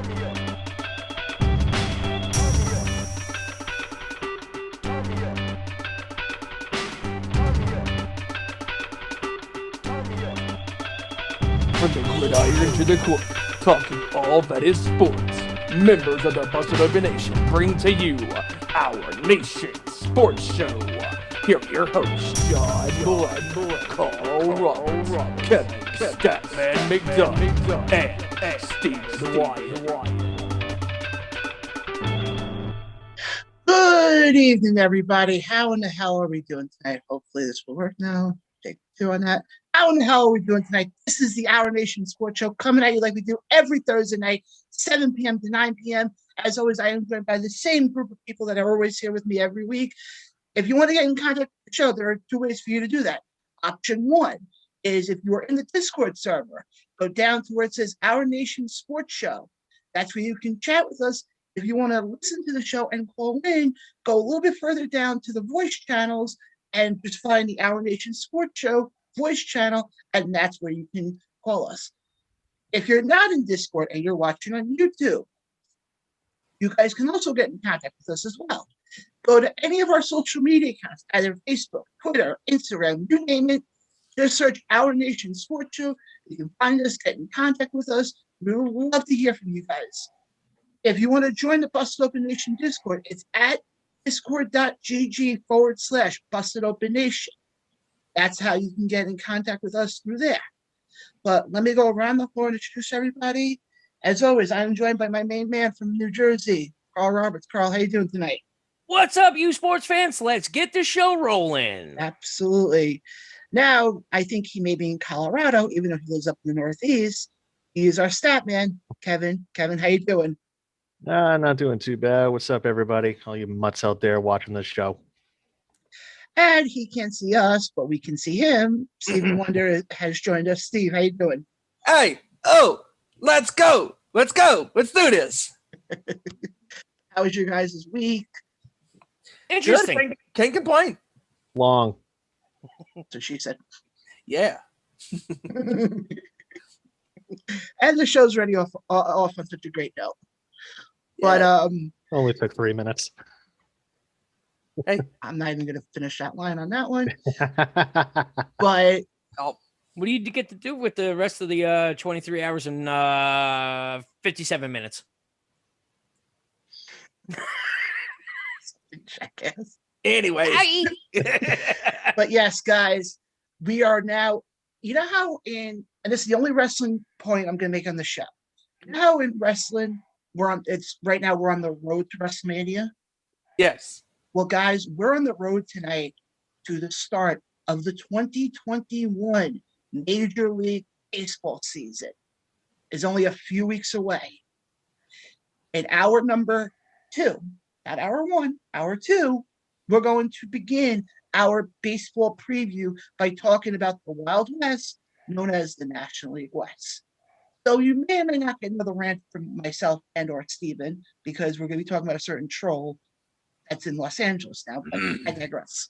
From the gridiron to the court, talking all that is sports. Members of the Busted Open Nation bring to you our Nation Sports Show. Here are your hosts, Jon Blayne, Carl Roberts, Kevin Statman McDuck, and Steve Wyand. Good evening, everybody. How in the hell are we doing tonight? Hopefully this will work now. Take 2 on that. How in the hell are we doing tonight? This is the Our Nation Sports Show coming at you like we do every Thursday night, 7 p.m. to 9 p.m. As always, I am joined by the same group of people that are always here with me every week. If you want to get in contact with the show, there are 2 ways for you to do that. Option 1 is if you are in the Discord server, go down to where it says Our Nation Sports Show. That's where you can chat with us. If you want to listen to the show and call in, go a little bit further down to the voice channels and just find the Our Nation Sports Show voice channel, and that's where you can call us. If you're not in Discord and you're watching on YouTube, you guys can also get in contact with us as well. Go to any of our social media accounts, either Facebook, Twitter, Instagram, you name it. Just search Our Nation Sports Show. You can find us, get in contact with us. We would love to hear from you guys. If you want to join the Busted Open Nation Discord, it's at discord.gg/Busted Open Nation. That's how you can get in contact with us through there. But let me go around the floor and introduce everybody. As always, I'm joined by my main man from New Jersey, Carl Roberts. Carl, how you doing tonight? What's up, you sports fans? Let's get the show rolling. Absolutely. Now, I think he may be in Colorado, even though he lives up in the Northeast. He is our stat man, Kevin. Kevin, how you doing? Not doing too bad. What's up, everybody? All you mutts out there watching this show. And he can't see us, but we can see him. Stephen Wonder has joined us. Steve, how you doing? Hey, let's go. Let's do this. How was your guys' week? Interesting. Good. Can't complain. Long. So she said. Yeah. And the show's already off on such a great note. But Only took 3 minutes. Hey, I'm not even going to finish that line on that one. But what do you get to do with the rest of the 23 hours and 57 minutes? Jackass. Anyway. But yes, guys, we are now, you know how and this is the only wrestling point I'm going to make on the show. You know how in wrestling, we're on the road to WrestleMania? Yes. Well, guys, we're on the road tonight to the start of the 2021 Major League Baseball season. It's only a few weeks away. In hour number 2, not hour 1, hour 2, we're going to begin our baseball preview by talking about the Wild West, known as the National League West. So you may or may not get another rant from myself and or Steven, because we're going to be talking about a certain troll that's in Los Angeles now, but I digress.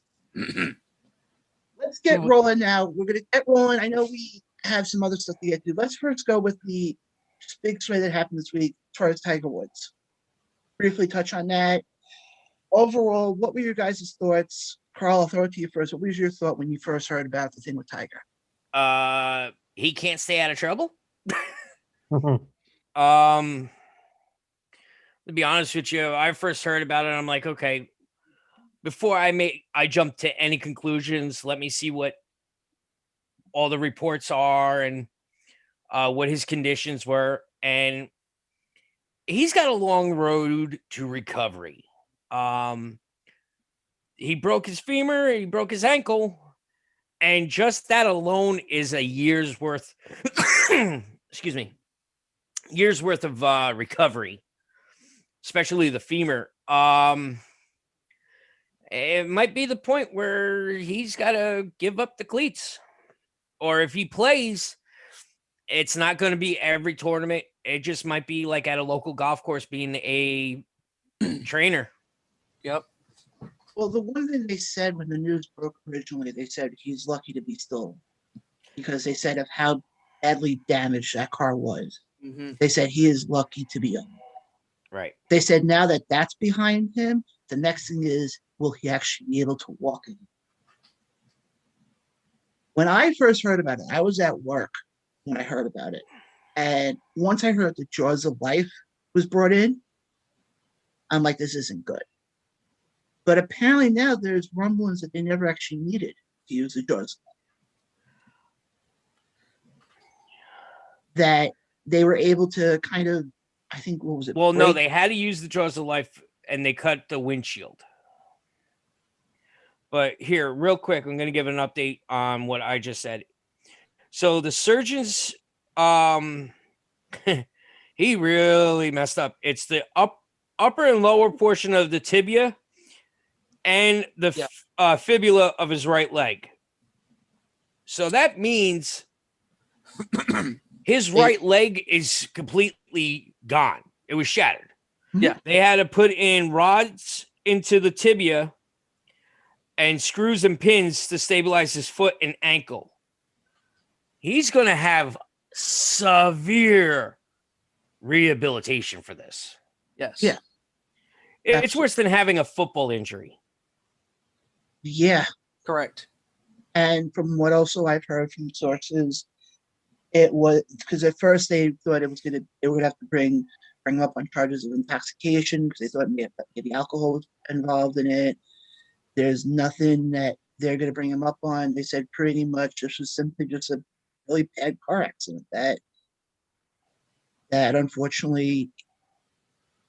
Let's get rolling now. We're going to get rolling. I know we have some other stuff to get to. Let's first go with the big story that happened this week as far as Tiger Woods. Briefly touch on that. Overall, what were your guys' thoughts? Carl, I'll throw it to you first. What was your thought when you first heard about the thing with Tiger? He can't stay out of trouble. To be honest with you, I first heard about it. I'm like, okay, before I jump to any conclusions, let me see what all the reports are and what his conditions were. And he's got a long road to recovery. He broke his femur, he broke his ankle, and just that alone is a year's worth, excuse me, years worth of recovery, especially the femur. It might be the point where he's got to give up the cleats, or if he plays, it's not going to be every tournament. It just might be like at a local golf course being a trainer. Yep. Well, the one thing they said when the news broke originally, they said he's lucky to be still, because they said of how badly damaged that car was. Mm-hmm. They said he is lucky to be up. Right. They said now that that's behind him, the next thing is, will he actually be able to walk again? When I first heard about it, I was at work when I heard about it. And once I heard the Jaws of Life was brought in, I'm like, this isn't good. But apparently now there's rumblings that they never actually needed to use the Jaws of Life. That they were able to kind of, I think, what was it? Well, no, break- they had to use the Jaws of Life, and they cut the windshield. But here, real quick, I'm going to give an update on what I just said. So the surgeons, he really messed up. It's the upper and lower portion of the tibia and the fibula of his right leg. So that means his right leg is completely gone. It was shattered. Yeah. They had to put in rods into the tibia and screws and pins to stabilize his foot and ankle. He's going to have severe rehabilitation for this. Yes. Yeah. It's Absolutely. worse than having a football injury. Yeah. Correct. And from what also I've heard from sources, it was because at first they thought they would have to bring up on charges of intoxication because they thought maybe alcohol was involved in it. There's nothing that they're going to bring him up on. They said pretty much this was simply just a really bad car accident that unfortunately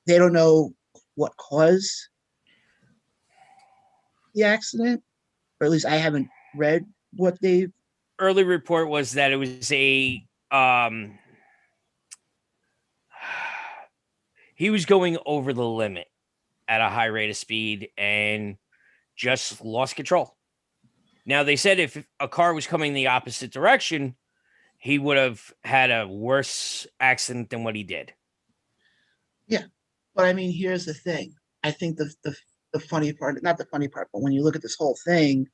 they don't know what caused the accident, or at least I haven't read what they've. Early report was that it was a he was going over the limit at a high rate of speed and just lost control. Now, they said if a car was coming the opposite direction, he would have had a worse accident than what he did. Yeah, but I mean, here's the thing. I think the funny part, not the funny part, but when you look at this whole thing,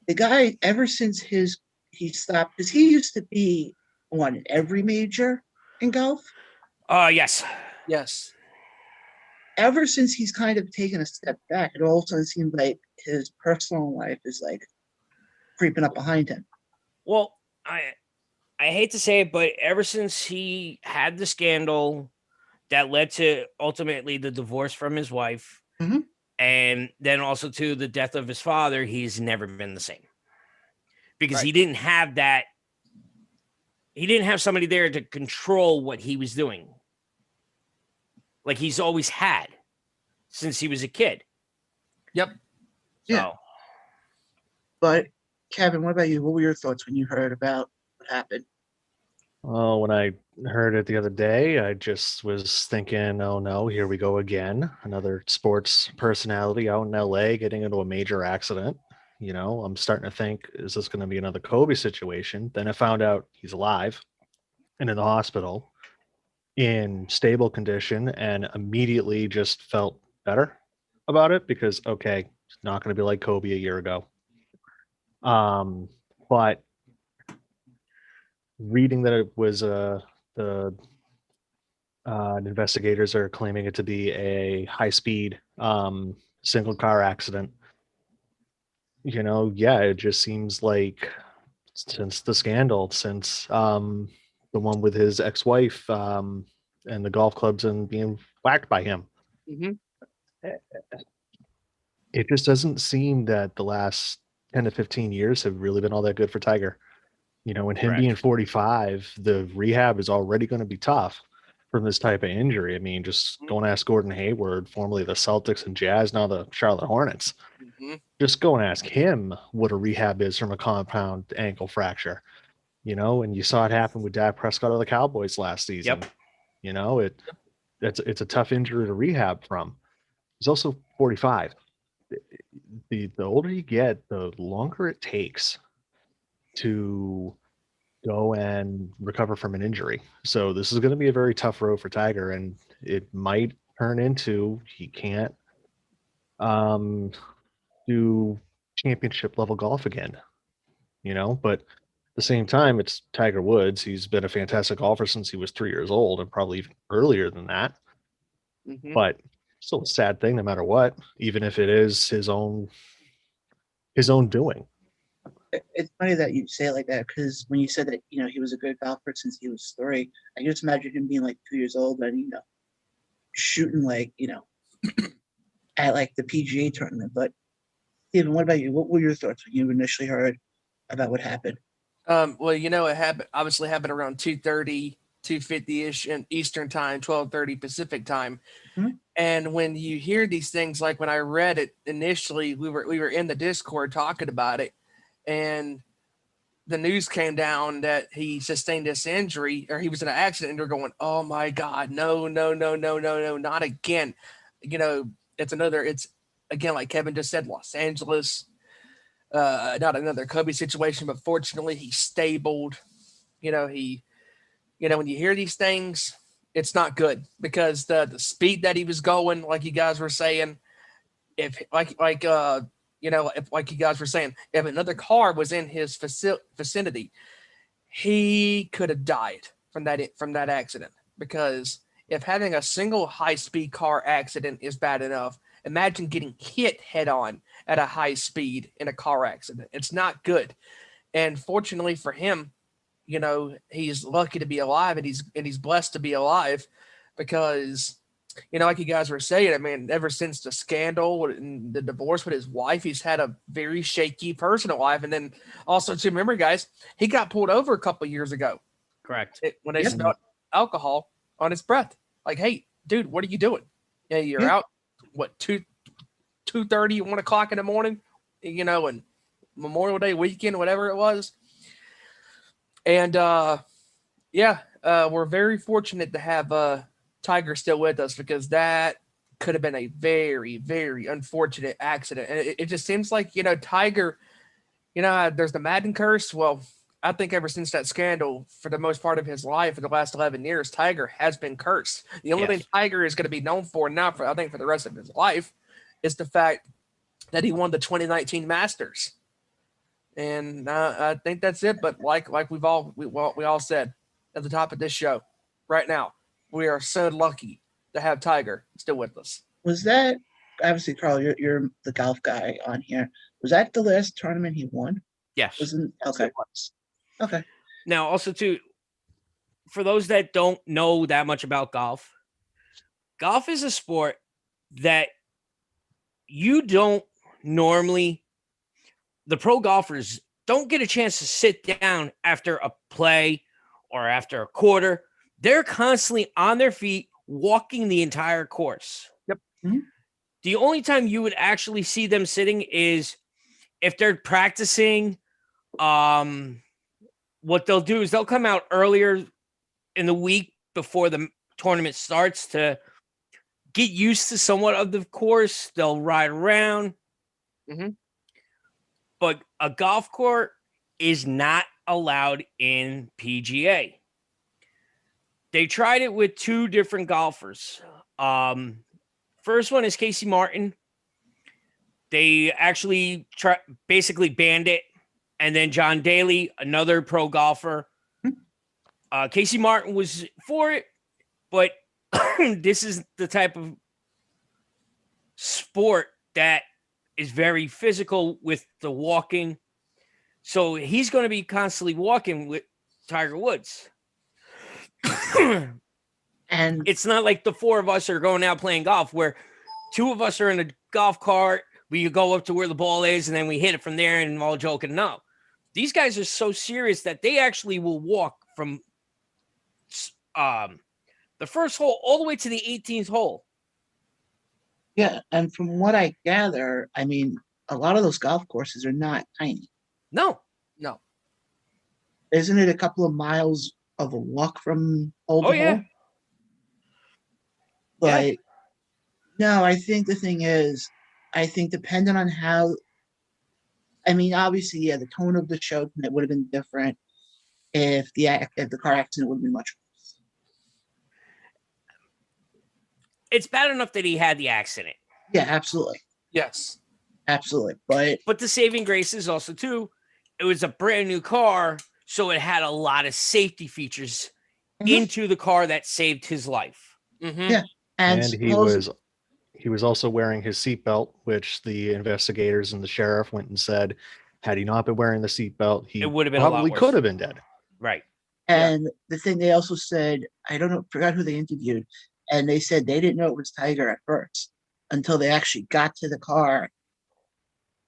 the guy, ever since he stopped, because he used to be on every major in golf. Yes. Yes. Ever since he's kind of taken a step back, it all of a sudden seems like his personal life is like creeping up behind him. Well, I hate to say it, but ever since he had the scandal that led to ultimately the divorce from his wife, Mhm. and then also to the death of his father, he's never been the same. Because Right. he didn't have that. He didn't have somebody there to control what he was doing. Like he's always had since he was a kid. Yep. So, Yeah. But Kevin, what about you? What were your thoughts when you heard about what happened? Oh, when I heard it the other day, I just was thinking, oh no, here we go again. Another sports personality out in LA getting into a major accident. You know, I'm starting to think, is this going to be another Kobe situation? Then I found out he's alive and in the hospital in stable condition and immediately just felt better about it because, okay, it's not going to be like Kobe a year ago. But reading that it was the investigators are claiming it to be a high-speed single car accident. You know, yeah, it just seems like since the scandal, since the one with his ex-wife and the golf clubs and being whacked by him, Mm-hmm. it just doesn't seem that the last 10 to 15 years have really been all that good for Tiger. You know, and him Correct. being 45, the rehab is already going to be tough from this type of injury. I mean, just go and ask Gordon Hayward, formerly the Celtics and Jazz, now the Charlotte Hornets. Mm-hmm. Just go and ask him what a rehab is from a compound ankle fracture. You know, and you saw it happen with Dak Prescott of the Cowboys last season. Yep. You know, it's a tough injury to rehab from. He's also 45. The older you get, the longer it takes to go and recover from an injury. So this is going to be a very tough road for Tiger, and it might turn into he can't do championship level golf again. You know, but the same time, it's Tiger Woods. He's been a fantastic golfer since he was 3 years old, and probably even earlier than that. Mhm. But still a sad thing, no matter what, even if it is his own doing. It's funny that you say it like that because when you said that, he was a good golfer since he was 3, I just imagine him being like 2 years old and, shooting like, at like the PGA tournament. But Stephen, what about you? What were your thoughts when you initially heard about what happened? Well, it happened around 2:30, 2:50-ish in Eastern time, 12:30 Pacific time. Mhm. And when you hear these things, like when I read it initially, we were in the Discord talking about it, and the news came down that he sustained this injury or he was in an accident, and they're going, "Oh my God, no, no, no, no, no, no, not again." It's again, like Kevin just said, Los Angeles. Not another Kobe situation, but fortunately he's stabled. When you hear these things, it's not good because the speed that he was going, like you guys were saying, if you guys were saying, if another car was in his vicinity, he could have died from that accident. Because if having a single high-speed car accident is bad enough, imagine getting hit head-on at a high speed in a car accident. It's not good. And fortunately for him, he's lucky to be alive, and he's blessed to be alive because, like you guys were saying, I mean, ever since the scandal and the divorce with his wife, he's had a very shaky personal life. And then also, to remember, guys, he got pulled over a couple of years ago Correct. when they Yep. smelled alcohol on his breath. Like, hey, dude, what are you doing? Yeah, you're Yeah. out. What 2:30, 1 o'clock in the morning, and Memorial Day weekend, whatever it was. And we're very fortunate to have Tiger still with us because that could have been a very, very unfortunate accident. And it just seems like, Tiger, there's the Madden curse. Well, I think ever since that scandal, for the most part of his life, for the last 11 years, Tiger has been cursed. The only thing Tiger is going to be known for now, for the rest of his life, is the fact that he won the 2019 Masters. And I think that's it. But like we all said at the top of this show, right now, we are so lucky to have Tiger still with us. Was that obviously, Carl? You're the golf guy on here. Was that the last tournament he won? Yes. Wasn't okay. Okay. Now, also too, for those that don't know that much about golf is a sport that you don't normally, the pro golfers don't get a chance to sit down after a play or after a quarter. They're constantly on their feet walking the entire course. Yep. Mm-hmm. The only time you would actually see them sitting is if they're practicing. What they'll do is they'll come out earlier in the week before the tournament starts to get used to somewhat of the course. They'll ride around. Mm-hmm. But a golf court is not allowed in PGA. They tried it with 2 different golfers. First one is Casey Martin. They actually basically banned it. And then John Daly, another pro golfer. Casey Martin was for it, but this is the type of sport that is very physical with the walking. So he's going to be constantly walking with Tiger Woods. And it's not like the 4 of us are going out playing golf where 2 of us are in a golf cart. We go up to where the ball is and then we hit it from there and all joking. No. These guys are so serious that they actually will walk from the first hole all the way to the 18th hole. yeah, and from what I gather, I mean, a lot of those golf courses are not tiny. No. Isn't it a couple of miles of a walk from hole to hole? But no, I think the thing is, depending on how, I mean, obviously, the tone of the show would have been different if the car accident would have been much worse. It's bad enough that he had the accident. Yeah, absolutely. Yes. Absolutely. But the saving grace is also, too, it was a brand new car, So it had a lot of safety features Mhm. into the car that saved his life. Mm-hmm. Yeah. And And he was also wearing his seatbelt, which the investigators and the sheriff went and said, had he not been wearing the seatbelt, he It would have been a lot probably worse. could have been dead. Right. And the thing they also said, I don't know, forgot who they interviewed, and they said they didn't know it was Tiger at first until they actually got to the car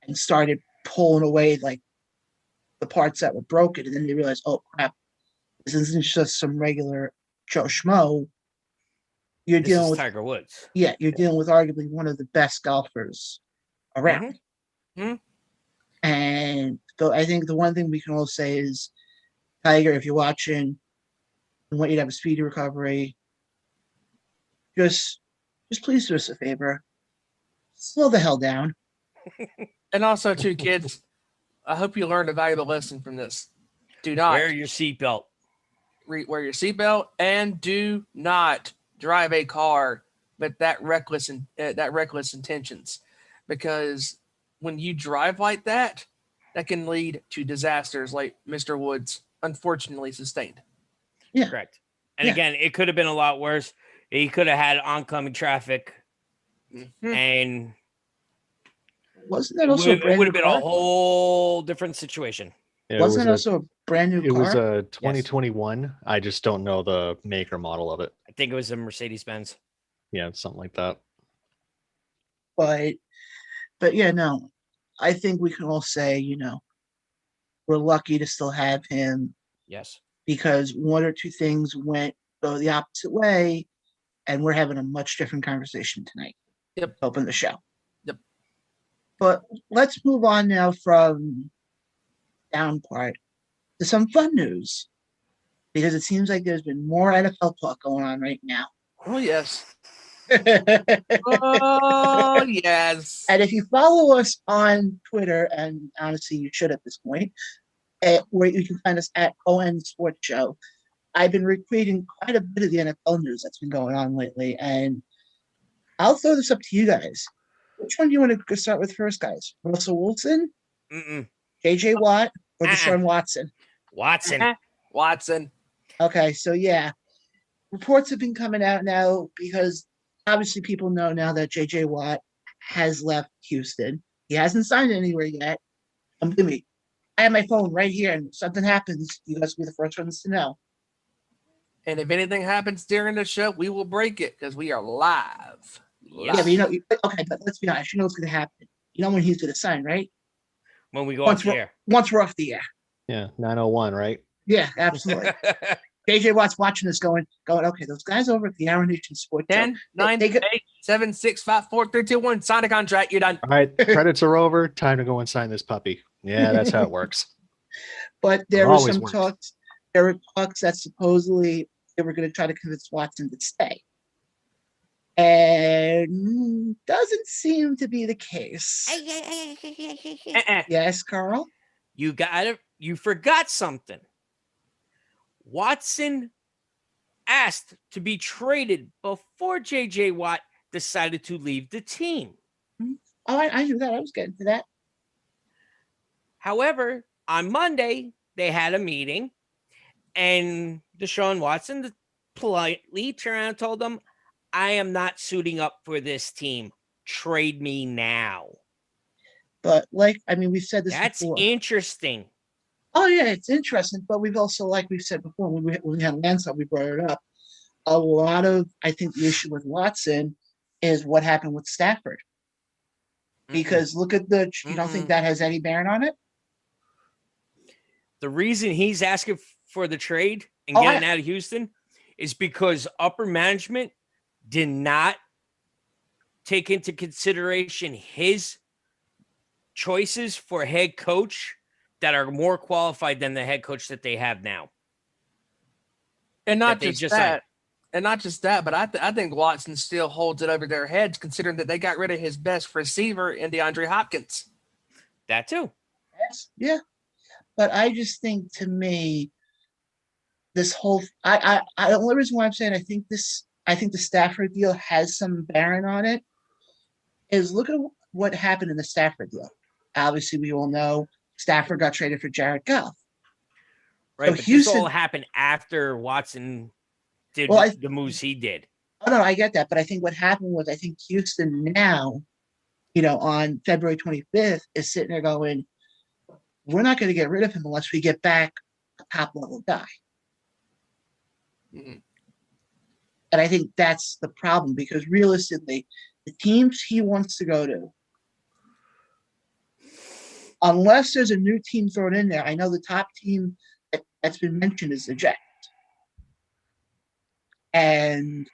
and started pulling away like the parts that were broken, and then they realized, oh crap, this isn't just some regular Joe Schmo. You're This dealing is with Tiger Woods. you're dealing with arguably one of the best golfers around. Mhm. And so I think the one thing we can all say is, Tiger, if you're watching, we want you to have a speedy recovery. Just please do us a favor. Slow the hell down. And also, too, kids, I hope you learned a valuable lesson from this. Do not Wear your seatbelt. wear your seatbelt, and do not drive a car with that reckless intentions, because when you drive like that, that can lead to disasters like Mr. Woods unfortunately sustained. Yeah. Correct. And Yeah. again, it could have been a lot worse. He could have had oncoming traffic, Mhm. and Wasn't that it also a would brand have new been car? a whole different situation. It Wasn't it was also a brand new it was car? a 2021. I just don't know the make or model of it. I think it was a Mercedes Benz. Yeah, something like that. But yeah, no. I think we can all say, we're lucky to still have him, Yes. because one or two things went go the opposite way, and we're having a much different conversation tonight. Yep. Open the show. Yep. But let's move on now from down part to some fun news, because it seems like there's been more NFL talk going on right now. Oh yes. And Oh yes. if you follow us on Twitter, and honestly, you should at this point, where you can find us at ON Sports Show, I've been retweeting quite a bit of the NFL news that's been going on lately, and I'll throw this up to you guys. Which one do you want to start with first, guys? Russell Wilson, Mm-mm. JJ Watt, or Uh-uh. Deshaun Watson? Watson. Watson. Okay, so yeah, reports have been coming out now, because obviously people know now that JJ Watt has left Houston. He hasn't signed anywhere yet. Believe me, I have my phone right here, and if something happens, you guys will be the first ones to know. And if anything happens during the show, we will break it because we are live. Yes. Yeah, but okay, but let's be honest. You know what's going to happen. You know when he's going to sign, right? When we go Once off the air. Once we're off the air. Yeah, 901, right? Yeah, absolutely. JJ Watt's watching this going, okay, those guys over at the Our Nation Sports 10, Show, 9, they 8, 7, 6, 5, 4, 3, 2, 1. Sign a contract. You're done. All right, credits are over. Time to go and sign this puppy. Yeah, that's how it works. But there It were always some works. talks. There were talks that supposedly they were going to try to convince Watson to stay, and doesn't seem to be the case. Uh-uh. Yes, Carl. You forgot something. Watson asked to be traded before JJ Watt decided to leave the team. Oh, I knew that. I was getting to that. However, on Monday, they had a meeting, and Deshaun Watson politely turned around and told them, I am not suiting up for this team. Trade me now. But we've said this That's before. interesting. Oh yeah, it's interesting. But we've also, like we've said before, when we had Lance on, we brought it up. A lot of, I think, the issue with Watson is what happened with Stafford. Because look at you don't think that has any bearing on it? The reason he's asking for the trade and getting out of Houston is because upper management did not take into consideration his choices for head coach that are more qualified than the head coach that they have now. And not that just that. And not just that, but I think Watson still holds it over their heads, considering that they got rid of his best receiver in DeAndre Hopkins. That too. Yes, yeah. But I just think, to me, this whole the only reason why I'm saying I think the Stafford deal has some bearing on it is, look at what happened in the Stafford deal. Obviously, we all know Stafford got traded for Jared Goff. Right, So but this Houston- all happened after Watson did Well, the moves he did. Oh no, I get that, but I think what happened was I think Houston now, on February 25th is sitting there going, we're not going to get rid of him unless we get back a top level guy. Mhm. And I think that's the problem because realistically, the teams he wants to go to, unless there's a new team thrown in there, I know the top team that's been mentioned is the Jets. And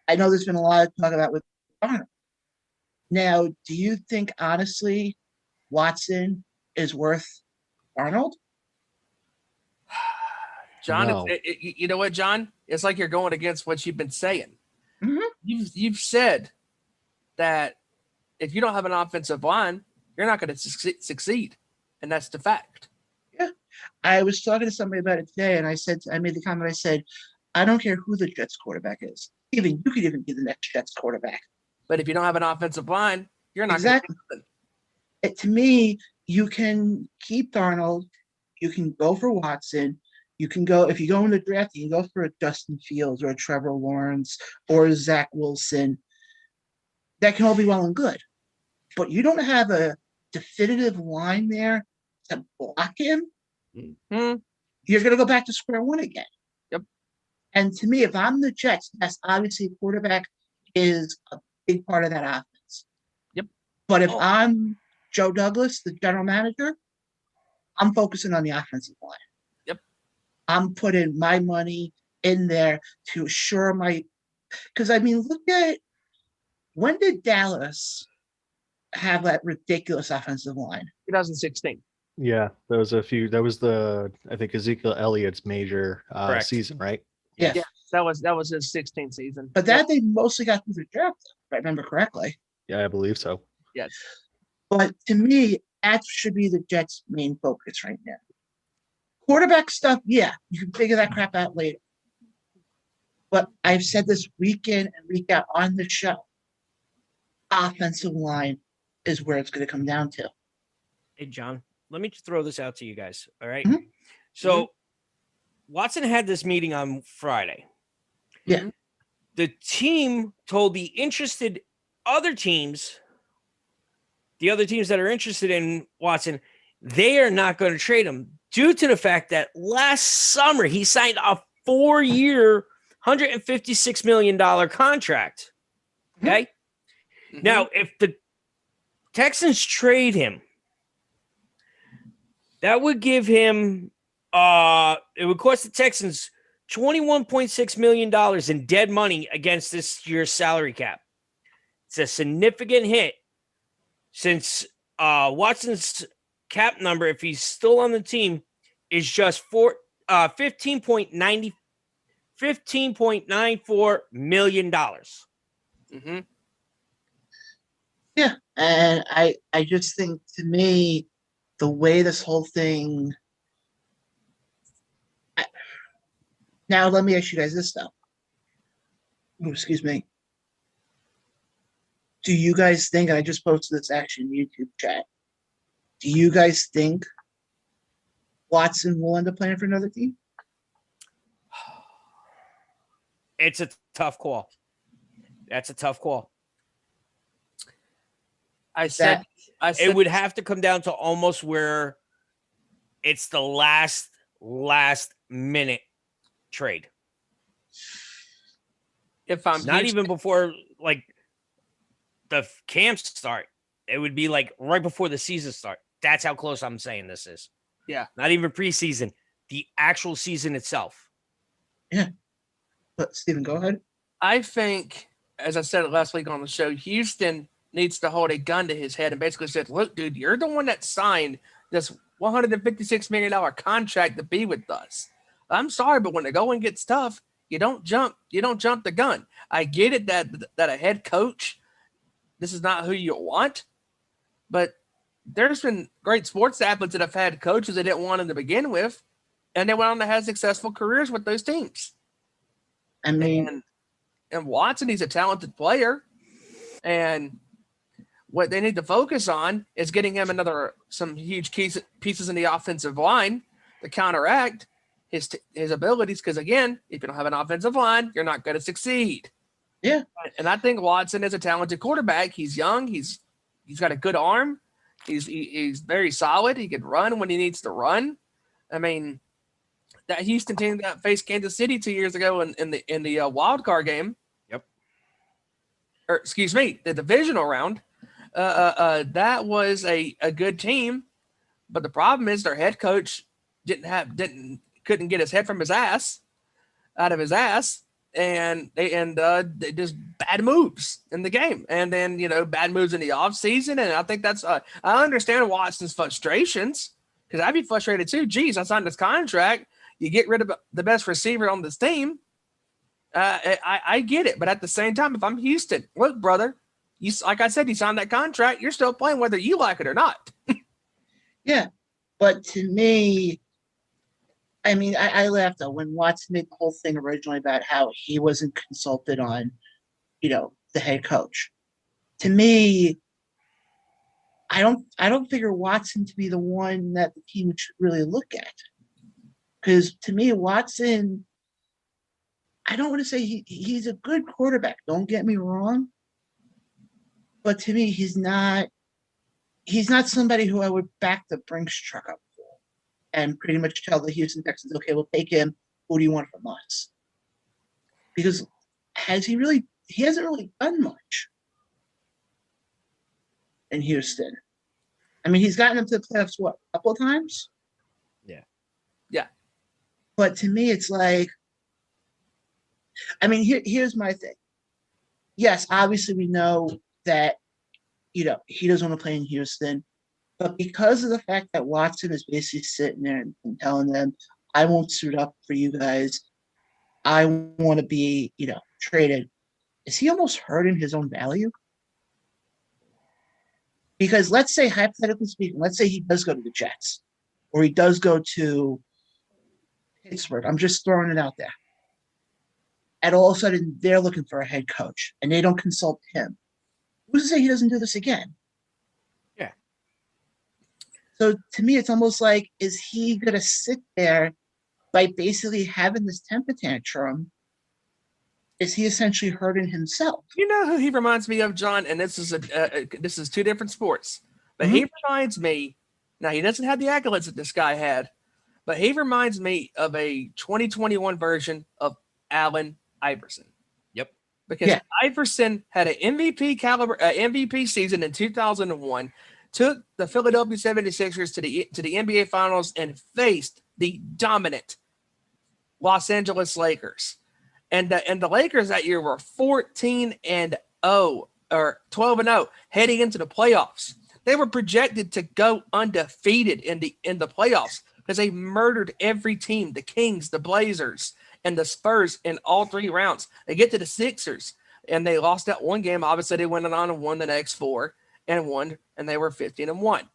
I know there's been a lot of talk about with Arnold. Now, do you think honestly Watson is worth Arnold? John, No. you know what, John? It's like you're going against what you've been saying. Mhm. You've said that if you don't have an offensive line, you're not going to succeed, and that's the fact. I was talking to somebody about it today, and I made the comment. I said, I don't care who the Jets quarterback is. Even you could even be the next Jets quarterback. But if you don't have an offensive line, you're not Exactly. going To me, you can keep Darnold. You can go for Watson. You can go if you go in the draft. You can go for a Justin Fields or a Trevor Lawrence or a Zach Wilson. That can all be well and good, but you don't have a definitive line there to block him. to. You're going to go back to square one again. Yep. And to me, if I'm the Jets, yes, obviously quarterback is a big part of that offense. Yep. But if Oh. I'm Joe Douglas, the general manager, I'm focusing on the offensive line. Yep. I'm putting my money in there to assure because I mean, look at when did Dallas have that ridiculous offensive line? 2016. Yeah, there was I think Ezekiel Elliott's major Correct. season, right? Yes. Yeah, that was his 16th season. But that they mostly got through the draft, if I remember correctly. Yeah, I believe so. Yes. But to me, that should be the Jets' main focus right now. Quarterback stuff, yeah, you can figure that crap out later. But I've said this week in and week out on the show. Offensive line is where it's going to come down to. Hey, John, let me just throw this out to you guys. All right? Mhm. So Watson had this meeting on Friday. Yeah. The team told the other teams that are interested in Watson, they are not going to trade him due to the fact that last summer he signed a 4-year, $156 million contract. Okay. Mhm. Now, if the Texans trade him, that would give him, it would cost the Texans $21.6 million in dead money against this year's salary cap. It's a significant hit since Watson's cap number, if he's still on the team, is just $15.94 million. Mhm. Yeah. And I just think to me, the way this whole thing. Now, let me ask you guys this stuff. Oh, excuse me. Do you guys think, and I just posted this actually in YouTube chat, do you guys think Watson will end up playing for another team? It's a tough call. That's a tough call. I said It would have to come down to almost where it's the last minute trade. if I'm Not Houston- even before like the camps start. It would be like right before the season start. That's how close I'm saying this is. Yeah. Not even preseason. The actual season itself. But Steven, go ahead. I think, as I said last week on the show, Houston needs to hold a gun to his head and basically said, "Look, dude, you're the one that signed this $156 million contract to be with us. I'm sorry, but when the going gets tough, you don't jump the gun. I get it that a head coach, this is not who you want, but there's been great sports athletes that have had coaches they didn't want them to begin with, and they went on to have successful careers with those teams. I mean, And Watson, he's a talented player, and what they need to focus on is getting him some huge pieces in the offensive line to counteract. his abilities. Because again, if you don't have an offensive line, you're not going to succeed. Yeah. And I think Watson is a talented quarterback. He's young. He's got a good arm. He's very solid. He can run when he needs to run. I mean, that Houston team that faced Kansas City 2 years ago in the wild card game. Yep. Or excuse me, the divisional round. That was a good team, but the problem is their head coach couldn't get his head from his ass out of his ass, and they just bad moves in the game, and then bad moves in the offseason. And I think that's I understand Watson's frustrations, because I'd be frustrated too. Geez, I signed this contract. You get rid of the best receiver on this team. I get it, but at the same time, if I'm Houston, look, brother, like I said, you signed that contract. You're still playing whether you like it or not. Yeah, but to me, I mean, I laughed though when Watson made the whole thing originally about how he wasn't consulted on, the head coach. To me, I don't figure Watson to be the one that the team should really look at. Because to me, Watson, I don't want to say he's a good quarterback. Don't get me wrong. But to me, he's not somebody who I would back the Brinks truck up for and pretty much tell the Houston Texans, okay, we'll take him. Who do you want from us? Because he hasn't really done much in Houston. I mean, he's gotten them to the playoffs, what, a couple of times? Yeah. But to me, it's like, I mean, here's my thing. Yes, obviously we know that, he doesn't want to play in Houston, but because of the fact that Watson is basically sitting there and telling them, I won't suit up for you guys. I want to be, traded. Is he almost hurting his own value? Because let's say, hypothetically speaking, let's say he does go to the Jets or he does go to Pittsburgh. I'm just throwing it out there. And all of a sudden, they're looking for a head coach and they don't consult him. Who's to say he doesn't do this again? Yeah. So to me, it's almost like, is he going to sit there by basically having this temper tantrum? Is he essentially hurting himself? You know who he reminds me of, John? And this is two different sports, but he reminds me. Now he doesn't have the accolades that this guy had, but he reminds me of a 2021 version of Allen Iverson. Yep. Because Iverson had an MVP season in 2001, took the Philadelphia 76ers to the NBA Finals and faced the dominant Los Angeles Lakers. And the Lakers that year were 14-0 or 12-0 heading into the playoffs. They were projected to go undefeated in the playoffs because they murdered every team, the Kings, the Blazers, and the Spurs in all three rounds. They get to the Sixers, and they lost that one game. Obviously, they went on and won the next four and won, and they were 15-1.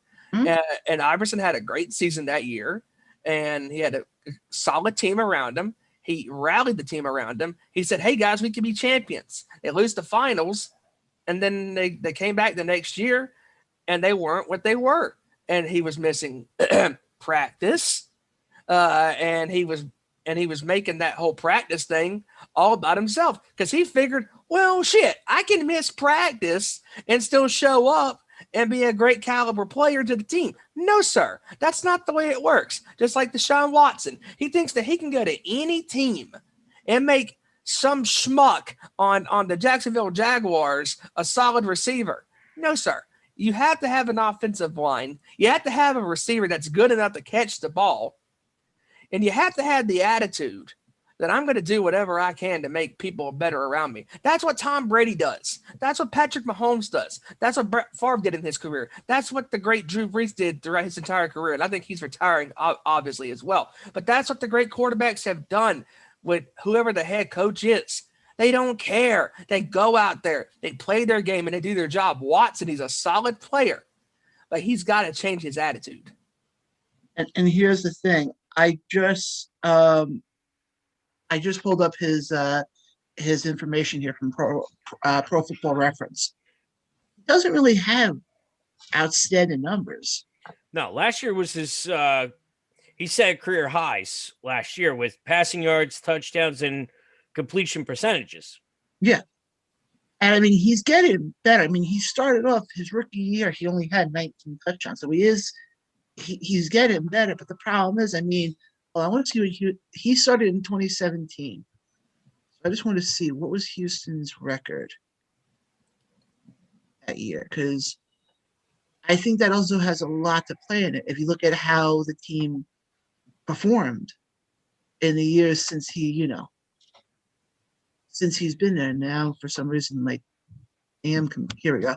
And Iverson had a great season that year, and he had a solid team around him. He rallied the team around him. He said, hey, guys, we can be champions. They lose the finals, and then they came back the next year, and they weren't what they were. And he was missing practice, and he was making that whole practice thing all about himself because he figured, well, shit, I can miss practice and still show up and be a great caliber player to the team. No, sir. That's not the way it works. Just like Deshaun Watson. He thinks that he can go to any team and make some schmuck on the Jacksonville Jaguars a solid receiver. No, sir. You have to have an offensive line. You have to have a receiver that's good enough to catch the ball. And you have to have the attitude that I'm going to do whatever I can to make people better around me. That's what Tom Brady does. That's what Patrick Mahomes does. That's what Brett Favre did in his career. That's what the great Drew Brees did throughout his entire career. And I think he's retiring, obviously, as well. But that's what the great quarterbacks have done with whoever the head coach is. They don't care. They go out there, they play their game, and they do their job. Watson, he's a solid player, but he's got to change his attitude. And here's the thing. I just pulled up his information here from Pro Football Reference. He doesn't really have outstanding numbers. No, last year was his He set career highs last year with passing yards, touchdowns, and completion percentages. Yeah. And I mean, he's getting better. I mean, he started off his rookie year, he only had 19 touchdowns. So he's getting better. But the problem is, I mean, well, I want to see what he started in 2017. So I just want to see what was Houston's record that year, because I think that also has a lot to play in it. If you look at how the team performed in the years since since he's been there. Now, for some reason, like, here we go.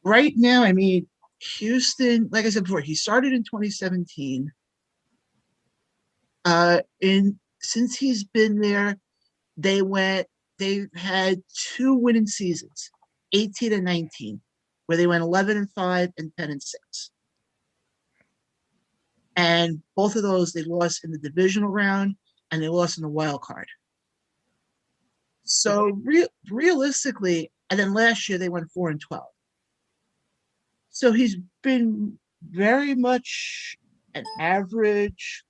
Right now, I mean, Houston, like I said before, he started in 2017. Since he's been there, they've had 2 winning seasons, 18 and 19, where they went 11-5 and 10-6. And both of those, they lost in the divisional round and they lost in the wild card. So realistically, and then last year they went 4-12. So he's been very much an average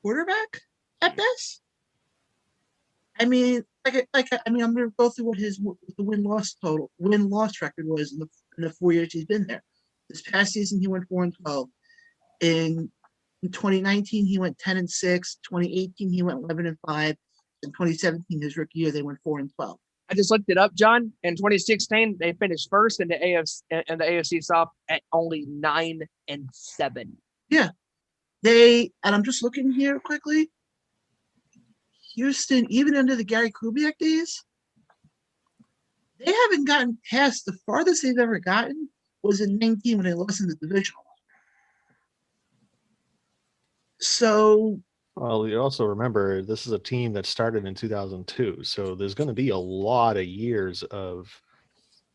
quarterback at best. I mean, I'm going to go through what the win-loss record was in the 4 years he's been there. This past season he went 4-12. In 2019 he went 10-6. 2018 he went 11-5. In 2017, his rookie year, they went 4-12. I just looked it up, John. In 2016, they finished first in the AFC South at only 9-7. Yeah, and I'm just looking here quickly. Houston, even under the Gary Kubiak days, they haven't gotten past the farthest they've ever gotten was in 19 when they lost in the divisional. So. Well, you also remember this is a team that started in 2002, so there's going to be a lot of years of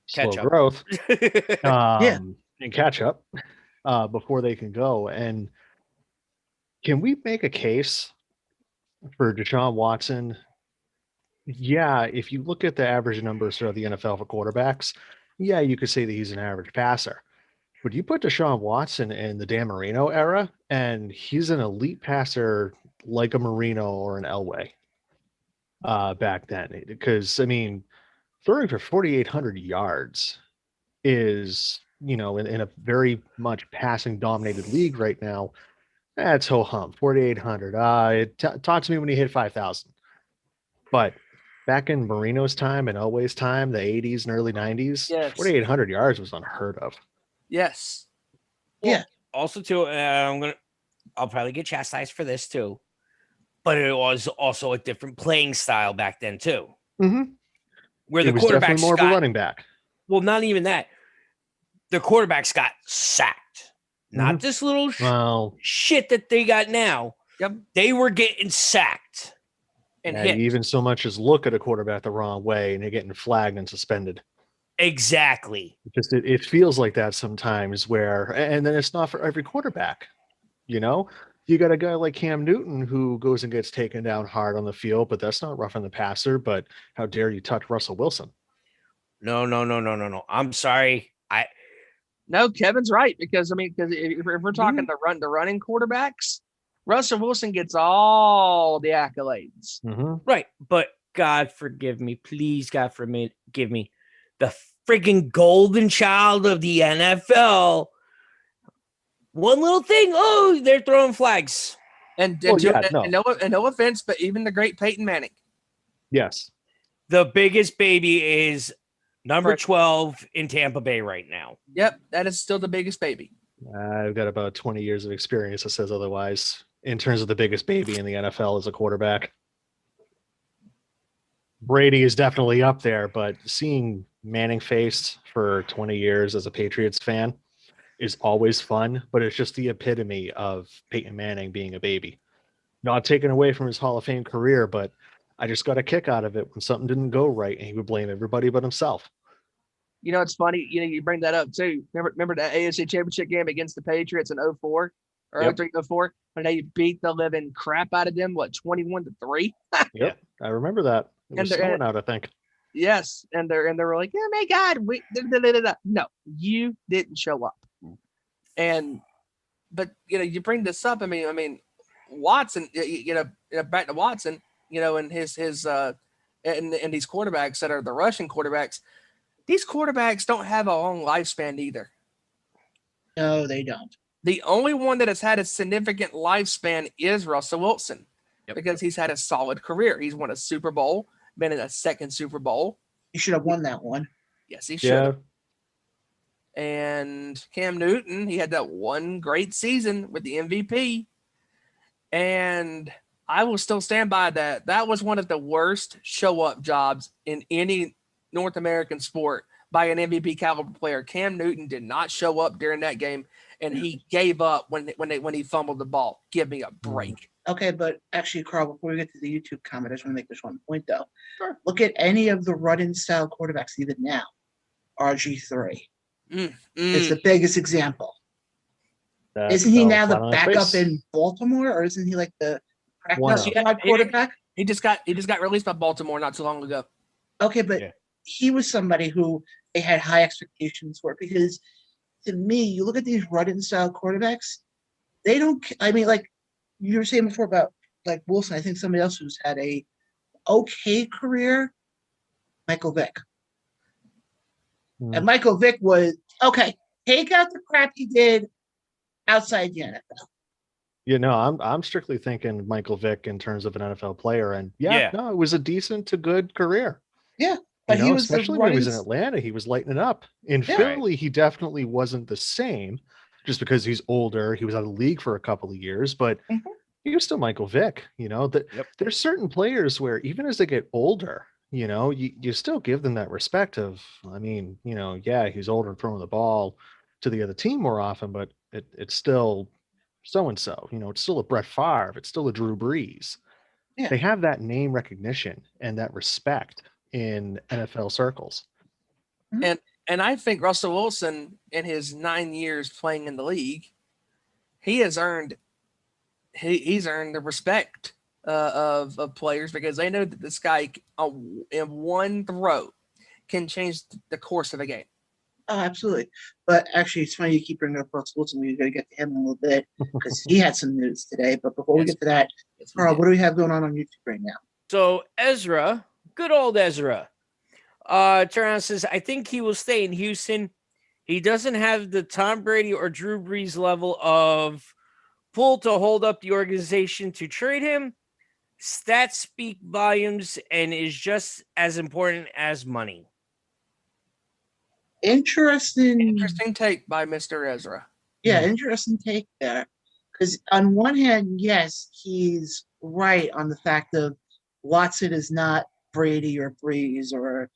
slow growth and catch up before they can go. And can we make a case for Deshaun Watson? Yeah, if you look at the average numbers throughout the NFL for quarterbacks, yeah, you could say that he's an average passer. But you put Deshaun Watson in the Dan Marino era, and he's an elite passer like a Marino or an Elway back then. Because, I mean, throwing for 4,800 yards is, in a very much passing-dominated league right now, that's ho-hum, 4,800. Talk to me when you hit 5,000. But back in Marino's time and Elway's time, the 80s and early 90s, yes, 4,800 yards was unheard of. Yes. Well, yeah. Also, too, I'll probably get chastised for this too, but it was also a different playing style back then too. Mm-hmm. Where the quarterbacks more of a running back. Well, not even that. The quarterbacks got sacked, not this little shit that they got now. Yep, they were getting sacked and hit. Even so much as look at a quarterback the wrong way, and they're getting flagged and suspended. Exactly. It feels like that sometimes and then it's not for every quarterback, you got a guy like Cam Newton who goes and gets taken down hard on the field, but that's not roughing the passer. But how dare you touch Russell Wilson? No. I'm sorry. No, Kevin's right. Because if we're talking the running quarterbacks, Russell Wilson gets all the accolades. Mm-hmm. Right. But God forgive me, please, God forgive me. The friggin' golden child of the NFL. One little thing. Oh, they're throwing flags. And no offense, but even the great Peyton Manning. Yes. The biggest baby is number 12 in Tampa Bay right now. Yep. That is still the biggest baby. I've got about 20 years of experience that says otherwise in terms of the biggest baby in the NFL as a quarterback. Brady is definitely up there, but seeing Manning faced for 20 years as a Patriots fan is always fun, but it's just the epitome of Peyton Manning being a baby. Not taken away from his Hall of Fame career, but I just got a kick out of it when something didn't go right and he would blame everybody but himself. It's funny, you bring that up too. Remember that AFC Championship game against the Patriots in 04 or 03-04 when they beat the living crap out of them, 21-3? Yep, I remember that. It was snowing out, I think. Yes, and they were like, "Oh my God, no, you didn't show up." And you bring this up. I mean, Watson. Back to Watson. And his and these quarterbacks that are the Russian quarterbacks. These quarterbacks don't have a long lifespan either. No, they don't. The only one that has had a significant lifespan is Russell Wilson, because he's had a solid career. He's won a Super Bowl, been in a second Super Bowl. He should have won that one. Yes, he should have. And Cam Newton, he had that one great season with the MVP. And I will still stand by that. That was one of the worst show-up jobs in any North American sport by an MVP caliber player. Cam Newton did not show up during that game, and he gave up when he fumbled the ball. Give me a break. Okay, but actually, Carl, before we get to the YouTube comment, I just want to make this one point, though. Sure. Look at any of the run-in style quarterbacks, even now. RG3 is the biggest example. Isn't he now the backup in Baltimore, or isn't he like the practice squad quarterback? He just got released by Baltimore not too long ago. Okay, but he was somebody who they had high expectations for, because to me, you look at these run-in style quarterbacks, they don't. I mean, like you were saying before about like Wilson, I think somebody else who's had a okay career, Michael Vick. And Michael Vick was okay. Take out the crap he did outside the NFL. I'm strictly thinking Michael Vick in terms of an NFL player, and it was a decent to good career. Yeah, but he was especially when he was in Atlanta, he was lighting it up. In Philly, he definitely wasn't the same, just because he's older. He was out of the league for a couple of years, but he was still Michael Vick. There's certain players where even as they get older, you still give them that respect of, he's older and throwing the ball to the other team more often, but it's still so-and-so, it's still a Brett Favre. It's still a Drew Brees. Yeah. They have that name recognition and that respect in NFL circles. And I think Russell Wilson, in his 9 years playing in the league, he's earned the respect of players, because they know that this guy in one throw can change the course of a game. Oh, absolutely. But actually, it's funny you keep bringing up Russell Wilson. We're going to get to him in a little bit because he had some news today. But before we get to that, Carl, what do we have going on YouTube right now? So Ezra, good old Ezra, turns around says, I think he will stay in Houston. He doesn't have the Tom Brady or Drew Brees level of pull to hold up the organization to trade him. Stats speak volumes and is just as important as money. Interesting take by Mr. Ezra. Yeah, interesting take there. Because on one hand, yes, he's right on the fact of Watson is not Brady or Brees, or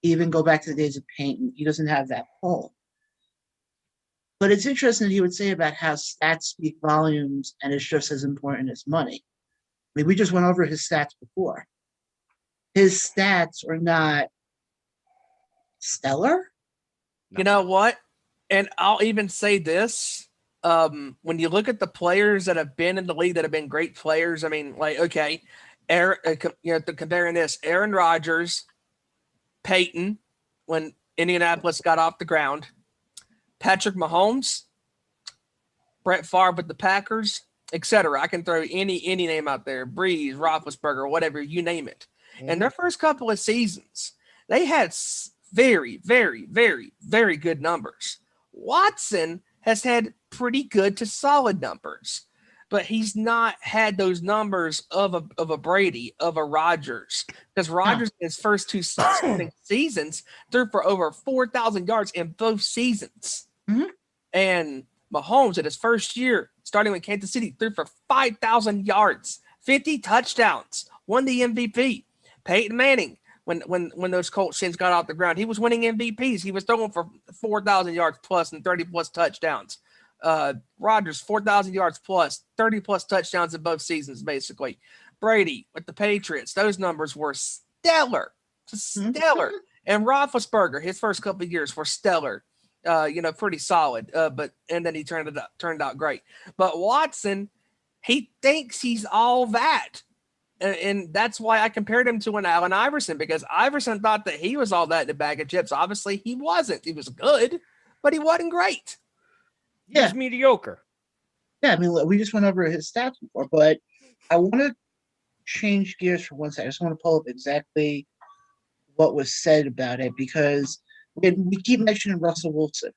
even go back to the days of Peyton. He doesn't have that pull. But it's interesting that he would say about how stats speak volumes and it's just as important as money. I mean, we just went over his stats before. His stats are not stellar. You know what? And I'll even say this. When you look at the players that have been in the league that have been great players, I mean, like, okay, comparing this, Aaron Rodgers, Peyton, when Indianapolis got off the ground, Patrick Mahomes, Brett Favre with the Packers, etc. I can throw any name out there, Breeze, Roethlisberger, whatever, you name it. And their first couple of seasons, they had very, very, very, very good numbers. Watson has had pretty good to solid numbers, but he's not had those numbers of a Brady, of a Rodgers, because Rodgers in his first two seasons threw for over 4,000 yards in both seasons. Mm-hmm. And Mahomes in his first year, starting with Kansas City, threw for 5,000 yards, 50 touchdowns, won the MVP. Peyton Manning, when those Colts teams got off the ground, he was winning MVPs. He was throwing for 4,000 yards plus and 30 plus touchdowns. Rodgers, 4,000 yards plus, 30 plus touchdowns in both seasons, basically. Brady with the Patriots, those numbers were stellar. Stellar. And Roethlisberger, his first couple of years were stellar. Pretty solid. And then he turned out great. But Watson, he thinks he's all that. And that's why I compared him to an Allen Iverson, because Iverson thought that he was all that in a bag of chips. Obviously, he wasn't. He was good, but he wasn't great. He was mediocre. Yeah, I mean, we just went over his stats before, but I want to change gears for 1 second. I just want to pull up exactly what was said about it because we keep mentioning Russell Wilson.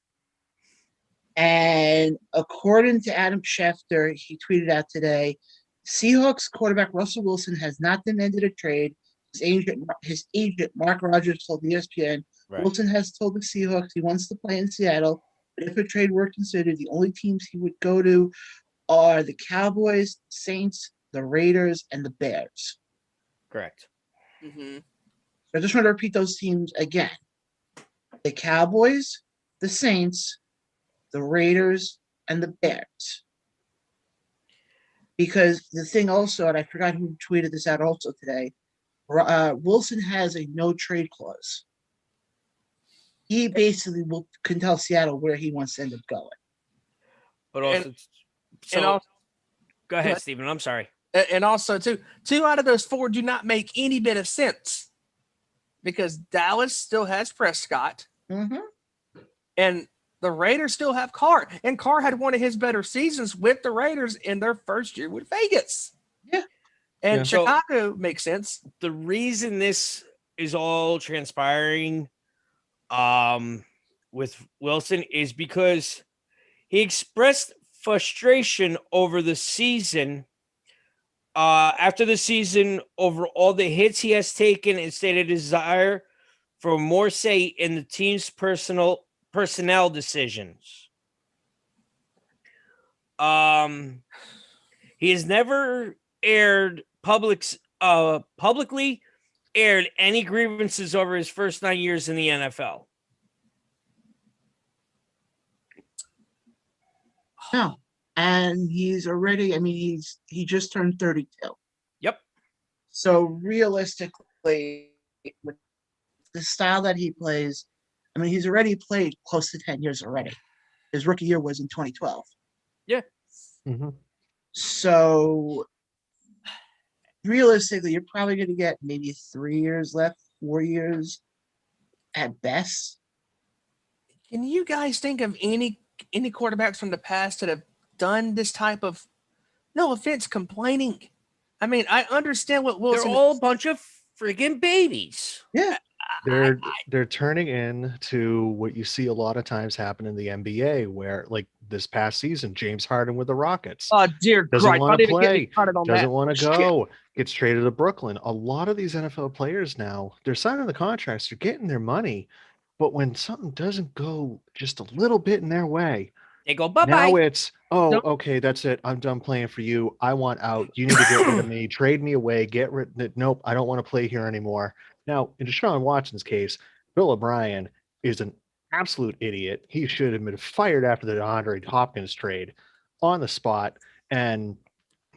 And according to Adam Schefter, he tweeted out today, Seahawks quarterback Russell Wilson has not demanded a trade. His agent Mark Rogers told ESPN, Right. Wilson has told the Seahawks he wants to play in Seattle, but if a trade were considered, the only teams he would go to are the Cowboys, Saints, the Raiders, and the Bears. Correct. Mm-hmm. So I just want to repeat those teams again. The Cowboys, the Saints, the Raiders, and the Bears. Because the thing also, and I forgot who tweeted this out also today, Wilson has a no trade clause. He basically can tell Seattle where he wants to end up going. But also, go ahead, Stephen. I'm sorry. And also, two out of those four do not make any bit of sense because Dallas still has Prescott, and the Raiders still have Carr. And Carr had one of his better seasons with the Raiders in their first year with Vegas. Yeah. And Chicago makes sense. The reason this is all transpiring with Wilson is because he expressed frustration over the season after the season over all the hits he has taken and stated a desire for more say in the team's personnel decisions. He has never publicly aired any grievances over his first 9 years in the NFL. No. And he's already, I mean, he just turned 32. Yep. So realistically, with the style that he plays, I mean, he's already played close to 10 years already. His rookie year was in 2012. Yeah. Mm-hmm. So realistically, you're probably going to get maybe 3 years left, 4 years at best. Can you guys think of any quarterbacks from the past that have done this type of, no offense, complaining? I mean, I understand what Wilson. They're all a bunch of friggin' babies. Yeah. They're turning into what you see a lot of times happen in the NBA, where like this past season, James Harden with the Rockets Oh dear doesn't Christ! want Not to even get me play, started on doesn't that. want to Shit. go, gets traded to Brooklyn. A lot of these NFL players now, they're signing the contracts, they're getting their money, but when something doesn't go just a little bit in their way, They go bye-bye. now it's, oh, Nope. okay, that's it. I'm done playing for you. I want out. You need to get rid of me. Trade me away. Get rid. Nope, I don't want to play here anymore. Now, in Deshaun Watson's case, Bill O'Brien is an absolute idiot. He should have been fired after the DeAndre Hopkins trade on the spot, and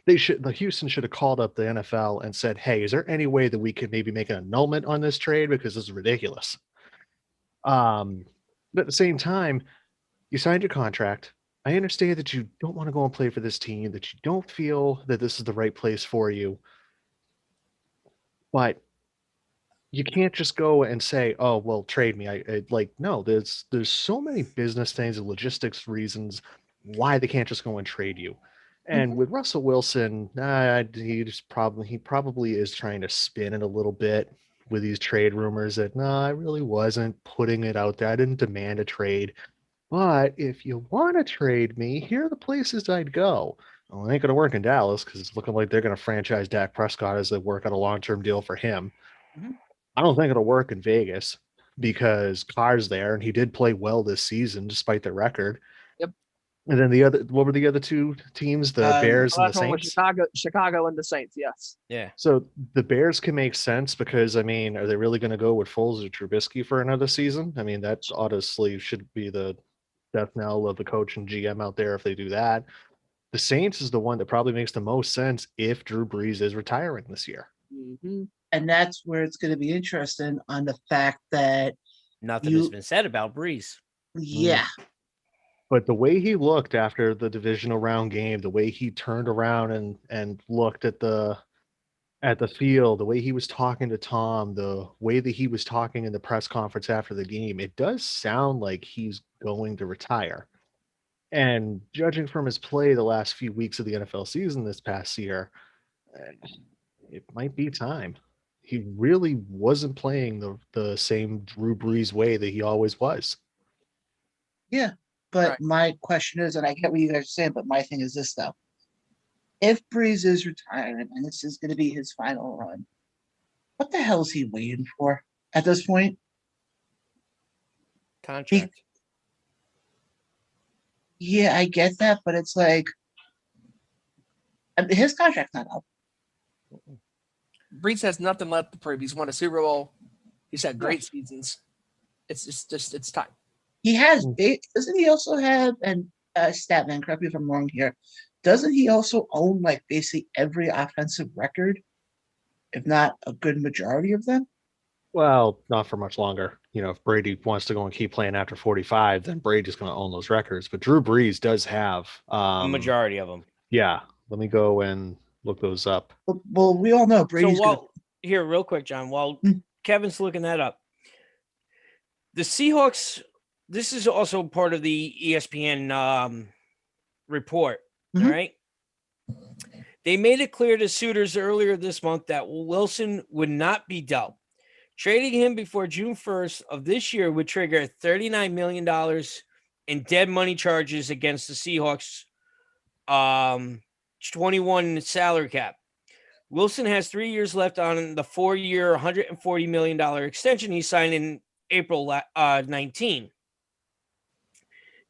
the Houston should have called up the NFL and said, "Hey, is there any way that we could maybe make an annulment on this trade because this is ridiculous?" But at the same time, you signed your contract. I understand that you don't want to go and play for this team, that you don't feel that this is the right place for you. But you can't just go and say, "Oh, well, trade me." No, there's so many business things and logistics reasons why they can't just go and trade you. And with Russell Wilson, he probably is trying to spin it a little bit with these trade rumors that, no, I really wasn't putting it out there. I didn't demand a trade. But if you want to trade me, here are the places I'd go. Well, it ain't going to work in Dallas because it's looking like they're going to franchise Dak Prescott as they work out a long-term deal for him. I don't think it'll work in Vegas because Carr's there, and he did play well this season despite the record. Yep. And then what were the other two teams? The Bears and the Last one was Saints? Chicago and the Saints, yes. Yeah. So the Bears can make sense because, I mean, are they really going to go with Foles or Trubisky for another season? I mean, that honestly should be the death knell of the coach and GM out there if they do that. The Saints is the one that probably makes the most sense if Drew Brees is retiring this year. Mm-hmm. And that's where it's going to be interesting on the fact that Nothing has been said about Brees. yeah. But the way he looked after the divisional round game, the way he turned around and looked at the field, the way he was talking to Tom, the way that he was talking in the press conference after the game, it does sound like he's going to retire. And judging from his play the last few weeks of the NFL season this past year, it might be time. He really wasn't playing the same Drew Brees way that he always was. Yeah. But Right. my question is, and I get what you guys are saying, but my thing is this though. If Breeze is retiring and this is going to be his final run, what the hell is he waiting for at this point? Contract. Yeah, I get that, but it's like his contract's not up. Brees has nothing left to prove. He's won a Super Bowl. He's had great seasons. It's time. He has. Doesn't he also have? And Statman, correct me if I'm wrong here. Doesn't he also own like basically every offensive record, if not a good majority of them? Well, not for much longer. If Brady wants to go and keep playing after 45, then Brady's going to own those records. But Drew Brees does have A majority of them. Yeah, let me go and look those up. Well, we all know Brady's So here, real quick, John, while Mm. Kevin's looking that up, the Seahawks, this is also part of the ESPN report, Mhm. all right? They made it clear to suitors earlier this month that Wilson would not be dealt. Trading him before June 1st of this year would trigger $39 million in dead money charges against the Seahawks 21 salary cap. Wilson has 3 years left on the 4-year, $140 million extension he signed in April 19.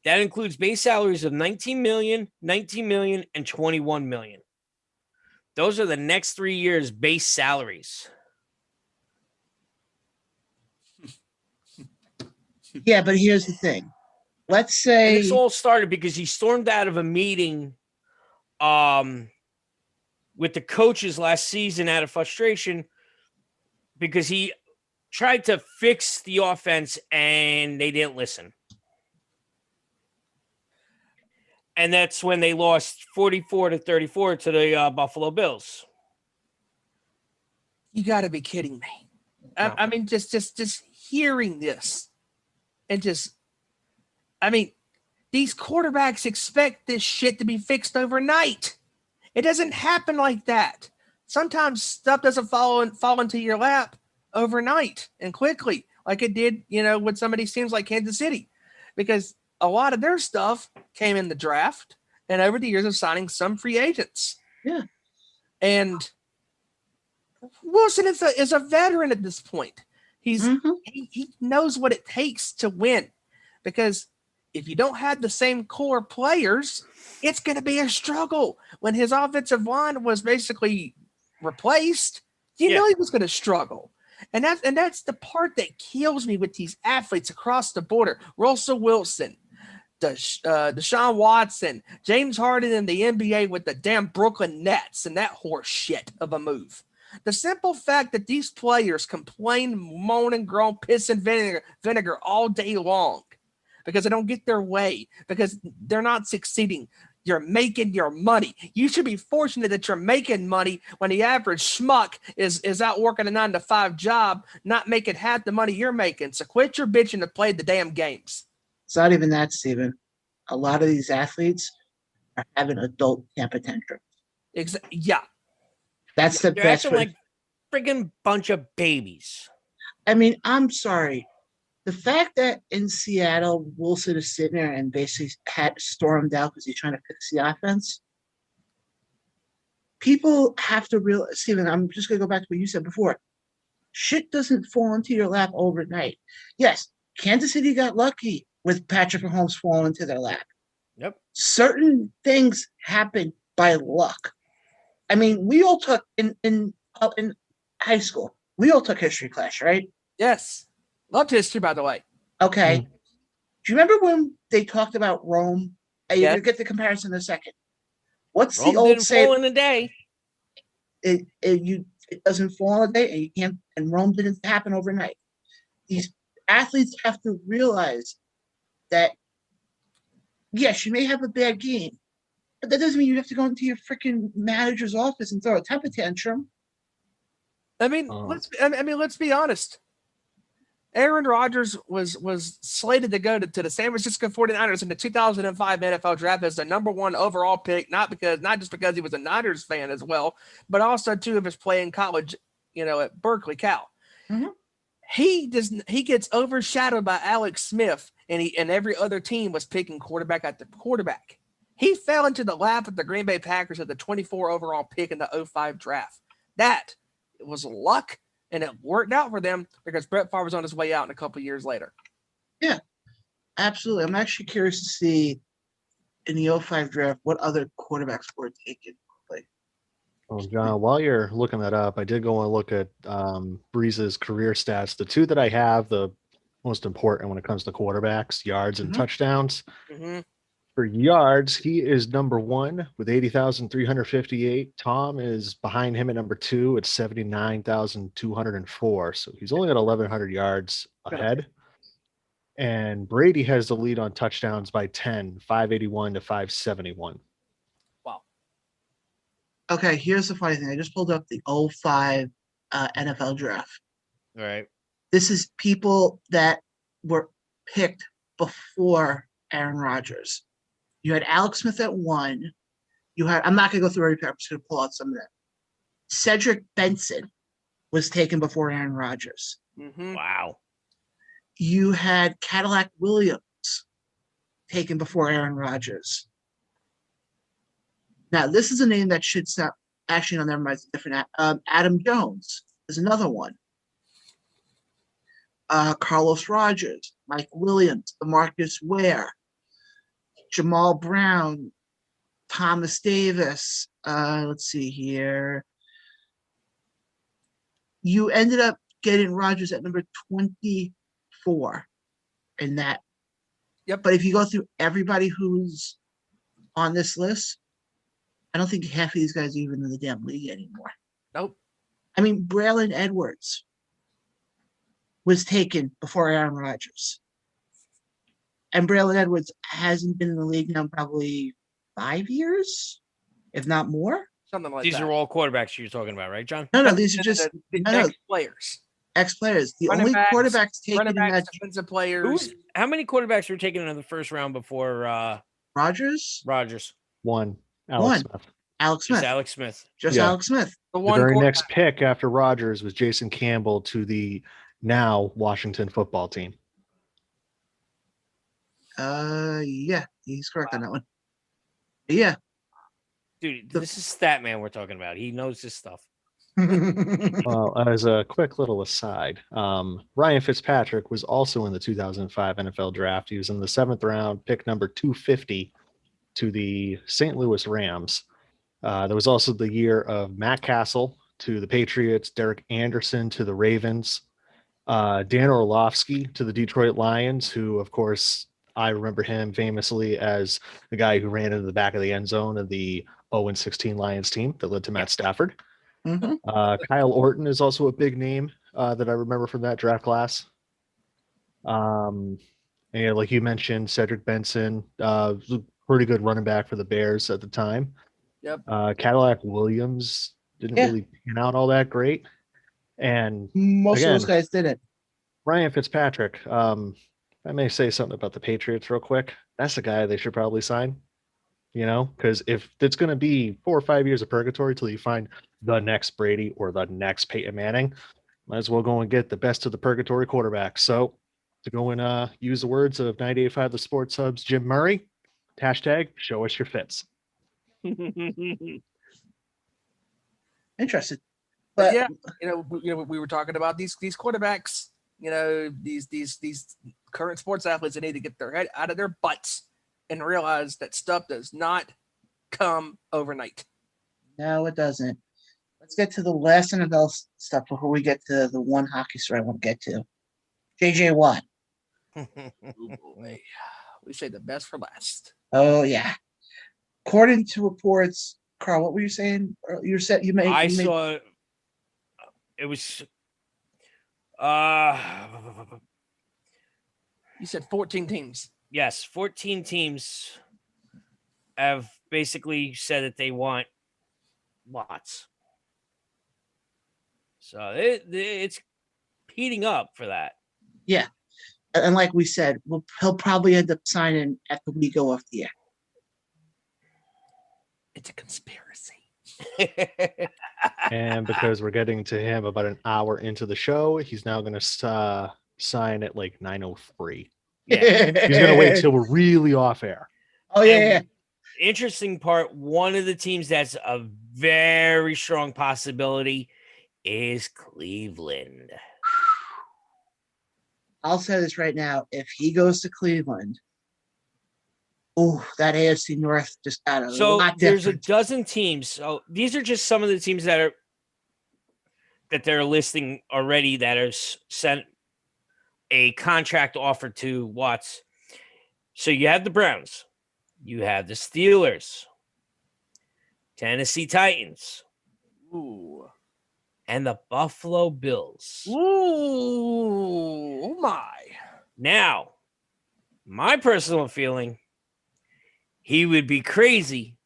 That includes base salaries of $19 million, $19 million, and $21 million. Those are the next 3 years' base salaries. Yeah, but here's the thing. Let's And say this all started because he stormed out of a meeting with the coaches last season out of frustration because he tried to fix the offense and they didn't listen. And that's when they lost 44-34 to the Buffalo Bills. You got to be kidding me. No. I mean, just hearing this and these quarterbacks expect this shit to be fixed overnight. It doesn't happen like that. Sometimes stuff doesn't fall into your lap overnight and quickly, like it did, with some of these teams like Kansas City, because a lot of their stuff came in the draft and over the years of signing some free agents. Yeah. And Wilson is a veteran at this point. He knows what it takes to win, because if you don't have the same core players, it's going to be a struggle. When his offensive line was basically replaced, you know he was going to struggle. And that's the part that kills me with these athletes across the border. Russell Wilson, Deshaun Watson, James Harden in the NBA with the damn Brooklyn Nets and that horse shit of a move. The simple fact that these players complain, moan, and groan, piss and vinegar all day long because they don't get their way, because they're not succeeding. You're making your money. You should be fortunate that you're making money when the average schmuck is out working a 9-to-5 job, not making half the money you're making. So quit your bitching and play the damn games. it's not even that, Steven. A lot of these athletes are having adult temper tantrums. Yeah. That's the They're best acting way. like friggin' bunch of babies. I mean, I'm sorry. The fact that in Seattle, Wilson is sitting there and basically had stormed out because he's trying to fix the offense. People have to realize, Steven, I'm just going to go back to what you said before. Shit doesn't fall into your lap overnight. Yes, Kansas City got lucky with Patrick Mahomes falling into their lap. Yep. Certain things happen by luck. I mean, we all took in high school, we all took history class, right? Yes. Loved history, by the way. Okay. Do you remember when they talked about Rome? You're Yes. gonna get the comparison in a second. What's Rome the old didn't saying? fall in a day. It doesn't fall in a day, and you can't. And Rome didn't happen overnight. These athletes have to realize that yes, you may have a bad game, but that doesn't mean you have to go into your freaking manager's office and throw a temper tantrum. I mean, let's be honest. Aaron Rodgers was slated to go to the San Francisco 49ers in the 2005 NFL draft as the number 1 overall pick, not just because he was a Niners fan as well, but also too of his play in college, at Berkeley, Cal. Mhm. He gets overshadowed by Alex Smith, and every other team was picking quarterback at the quarterback. He fell into the lap of the Green Bay Packers at the 24 overall pick in the 05 draft. That was luck. And it worked out for them because Brett Favre was on his way out in a couple of years later. Yeah, absolutely. I'm actually curious to see in the 05 draft what other quarterbacks were taken. Well, John, while you're looking that up, I did go and look at Breeze's career stats. The two that I have, the most important when it comes to quarterbacks, yards and Mhm. touchdowns. Mm-hmm. For yards, he is number 1 with 80,358. Tom is behind him at number 2 at 79,204. So he's only got 1,100 yards ahead. And Brady has the lead on touchdowns by 10, 581 to 571. Wow. Okay, here's the funny thing. I just pulled up the 05 NFL draft. All right. This is people that were picked before Aaron Rodgers. You had Alex Smith at 1. I'm not going to go through every pick. I'm just going to pull out some of them. Cedric Benson was taken before Aaron Rodgers. Mm-hmm. Wow. You had Cadillac Williams taken before Aaron Rodgers. Now, this is a name that should sound, actually, no, never mind, it's different. Adam Jones is another one. Carlos Rogers, Mike Williams, DeMarcus Ware, Jamal Brown, Thomas Davis. Let's see here. You ended up getting Rodgers at number 24 in that. Yep. But if you go through everybody who's on this list, I don't think half of these guys are even in the damn league anymore. Nope. I mean, Braylon Edwards was taken before Aaron Rodgers. And Braylon Edwards hasn't been in the league now probably 5 years, if not more. Something like These that. are all quarterbacks you're talking about, right, John? No, these are just the no, players. ex-players. The Running only backs, quarterbacks taken Running in backs, that defensive players. How many quarterbacks were taken in the first round before Rodgers, Rodgers? 1, Alex One. Smith. Alex Smith. Just Alex Smith. Just Yeah. Alex Smith. The The one very quarterback- next pick after Rodgers was Jason Campbell to the now Washington football team. Yeah, he's correct on that one. Yeah. Dude, this is Statman we're talking about. He knows this stuff. Well, as a quick little aside, Ryan Fitzpatrick was also in the 2005 NFL draft. He was in the 7th round, pick number 250 to the St. Louis Rams. There was also the year of Matt Castle to the Patriots, Derek Anderson to the Ravens, Dan Orlovsky to the Detroit Lions, who, of course, I remember him famously as the guy who ran into the back of the end zone of the 0-16 Lions team that led to Matt Stafford. Mhm. Kyle Orton is also a big name that I remember from that draft class. And yeah, like you mentioned, Cedric Benson, was a pretty good running back for the Bears at the time. Yep. Cadillac Williams didn't Yeah. really pan out all that great. And Most Again, of those guys didn't. Ryan Fitzpatrick, I may say something about the Patriots real quick. That's the guy they should probably sign, because if it's going to be 4 or 5 years of purgatory till you find the next Brady or the next Peyton Manning, might as well go and get the best of the purgatory quarterback. So to go and use the words of 98.5 The Sports Hub's Jim Murray, hashtag show us your fits. Interesting. But But yeah, we were talking about these quarterbacks. These current sports athletes that need to get their head out of their butts and realize that stuff does not come overnight. no, it doesn't. Let's get to the last NFL stuff before we get to the one hockey story I want to get to. JJ Watt. Ooh, boy. We say the best for last. Oh yeah. According to reports, Carl, what were you saying? You said you made. I you made- saw it was You said 14 teams. yes, 14 teams have basically said that they want lots. So it's heating up for that. Yeah. And like we said, he'll probably end up signing after we go off the air. It's a conspiracy. And because we're getting to him about an hour into the show, he's now going to sign at like 9:03. Yeah. He's going to wait till we're really off air. Oh, yeah. And interesting part, one of the teams that's a very strong possibility is Cleveland. I'll say this right now. If he goes to Cleveland, that AFC North just got a So lot there's different. a dozen teams. So these are just some of the teams that they're listing already that are sent a contract offer to Watts. So you have the Browns, you have the Steelers, Tennessee Titans, Ooh. and the Buffalo Bills. Ooh, oh my. Now, my personal feeling, he would be crazy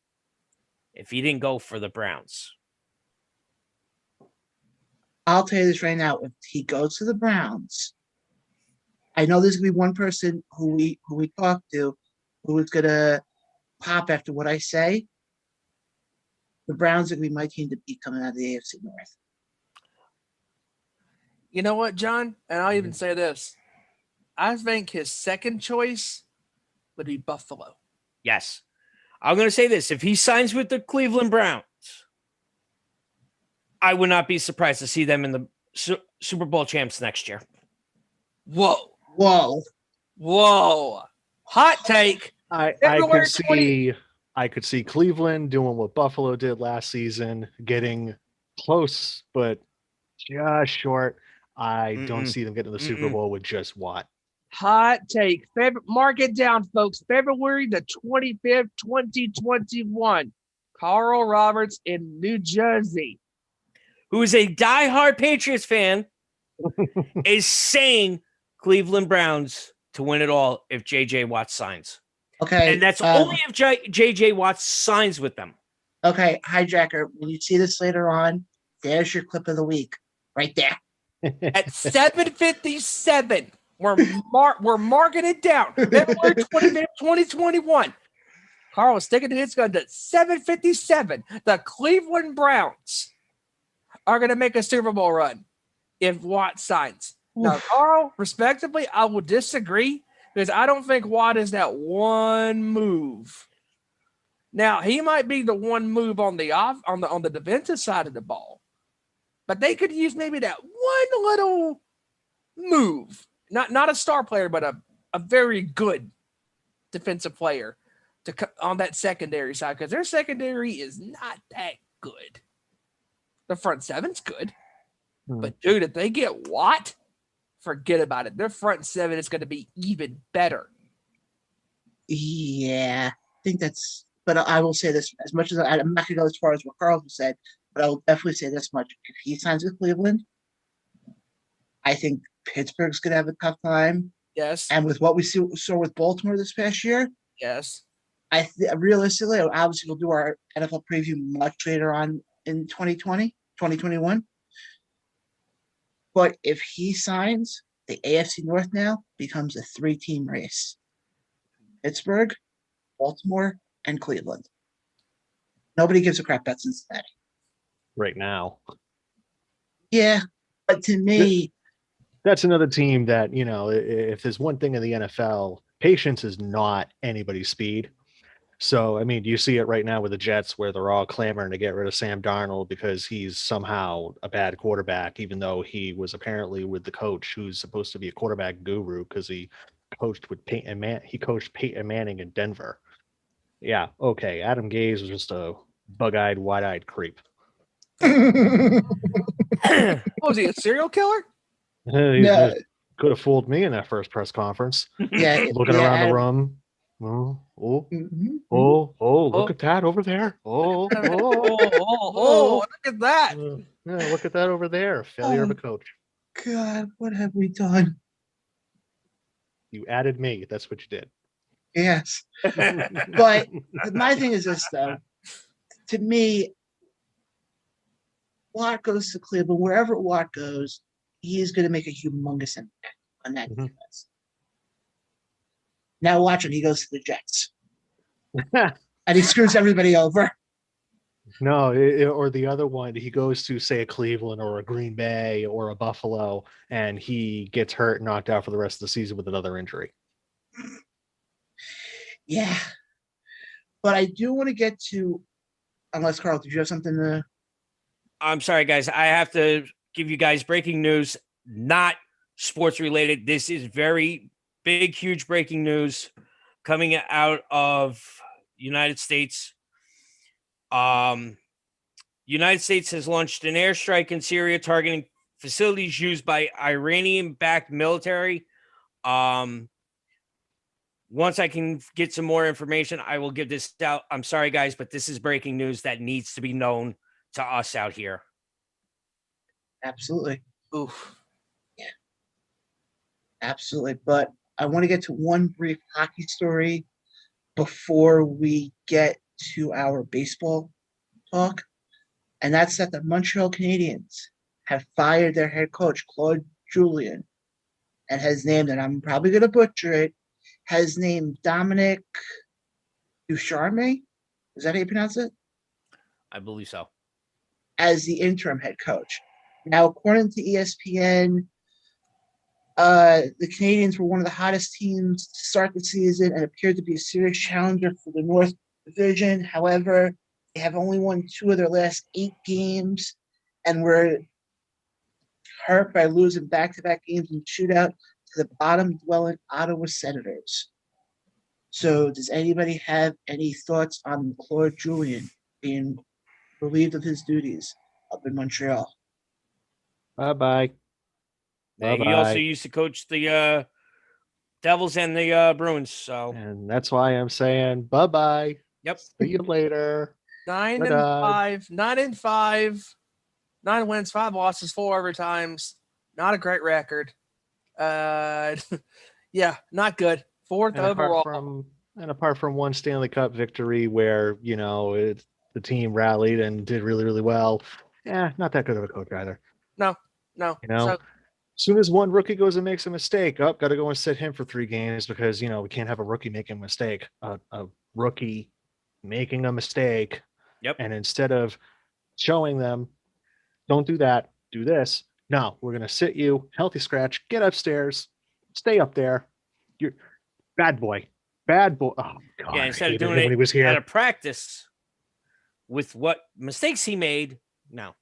if he didn't go for the Browns. I'll tell you this right now. If he goes to the Browns, I know there's gonna be one person who we talked to who is gonna pop after what I say. The Browns are gonna be my team to beat coming out of the AFC North. You know what, John? And I'll even say this. I think his second choice would be Buffalo. Yes. I'm going to say this. If he signs with the Cleveland Browns, I would not be surprised to see them in the Super Bowl champs next year. Whoa. Hot take. I February 20 could see Cleveland doing what Buffalo did last season, getting close, but just short. I don't see them getting the Super Bowl with just Watt. Hot take. Mark it down, folks. February the 25th, 2021. Carl Roberts in New Jersey, who is a diehard Patriots fan, is saying Cleveland Browns to win it all if J.J. Watt signs. Okay. And that's only if J.J. Watt signs with them. Okay, hijacker, when you see this later on, there's your clip of the week right there. At 7:57, we're marking it down. February 25th, 2021. Carl is sticking to his gun at 7:57. The Cleveland Browns are going to make a Super Bowl run if Watt signs. Now, Carl, respectively, I will disagree because I don't think Watt is that one move. Now, he might be the one move on the defensive side of the ball, but they could use maybe that one little move. Not a star player, but a very good defensive player on that secondary side, because their secondary is not that good. The front seven's good. But, dude, if they get Watt, forget about it. Their front seven is going to be even better. Yeah, I think that's – but I will say this. As much as I'm not going to go as far as what Carl said, but I will definitely say this much. If he signs with Cleveland, I think Pittsburgh's going to have a tough time. Yes. And with what we saw with Baltimore this past year, yes. Realistically, obviously, we'll do our NFL preview much later on in 2021. But if he signs, the AFC North now becomes a 3-team race. Pittsburgh, Baltimore, and Cleveland. Nobody gives a crap about Cincinnati. Right now. Yeah, but to me... That's another team that, if there's one thing in the NFL, patience is not anybody's speed. So, I mean, you see it right now with the Jets where they're all clamoring to get rid of Sam Darnold because he's somehow a bad quarterback, even though he was apparently with the coach who's supposed to be a quarterback guru because he coached with Peyton Manning in Denver. Yeah, okay. Adam Gase was just a bug-eyed, wide-eyed creep. Was he a serial killer? No. Could have fooled me in that first press conference. Yeah, looking around the room. Look at that over there. Look at that. Look at that over there. Failure of a coach. God, what have we done? You added me. That's what you did. Yes. But my thing is this, though. To me, Watt goes to Cleveland. Wherever Watt goes, he is going to make a humongous impact. on that Mhm. defense. Now watch him. He goes to the Jets and he screws everybody over. No, or the other one, he goes to say a Cleveland or a Green Bay or a Buffalo, and he gets hurt, knocked out for the rest of the season with another injury. Yeah. But I do want to get to, unless Carl, did you have something to? I'm sorry, guys. I have to give you guys breaking news, not sports related. This is very big, huge breaking news coming out of United States. United States has launched an airstrike in Syria targeting facilities used by Iranian-backed military. Once I can get some more information, I will give this out. I'm sorry, guys, but this is breaking news that needs to be known to us out here. Absolutely. Oof. Absolutely. But I want to get to one brief hockey story before we get to our baseball talk. And that's that the Montreal Canadiens have fired their head coach, Claude Julien, and has named, and I'm probably going to butcher it, has named Dominic Ducharme. Is that how you pronounce it? I believe so. As the interim head coach. Now, according to ESPN, the Canadiens were one of the hottest teams to start the season and appeared to be a serious challenger for the North Division. However, they have only won 2 of their last 8 games and were hurt by losing back-to-back games in shootout to the bottom-dwelling Ottawa Senators. So, does anybody have any thoughts on Claude Julien being relieved of his duties up in Montreal? Bye-bye. He also used to coach the Devils and the Bruins. So, And that's why I'm saying bye-bye. yep. See you later. 9-5, 9-5, 9 wins, 5 losses, 4 overtimes. Not a great record. Yeah, not good. 4th And overall. apart from one Stanley Cup victory where, the team rallied and did really, really well. Yeah, not that good of a coach either. No. So, So, as soon as one rookie goes and makes a mistake, got to go and sit him for 3 games because, we can't have a rookie making a mistake. A rookie making a mistake. Yep. And instead of showing them, don't do that, do this. No, we're going to sit you, healthy scratch, get upstairs, stay up there. You're bad boy. Bad boy. Oh, God. Yeah, instead I of hated doing him when he was it here. out of practice with what mistakes he made. No.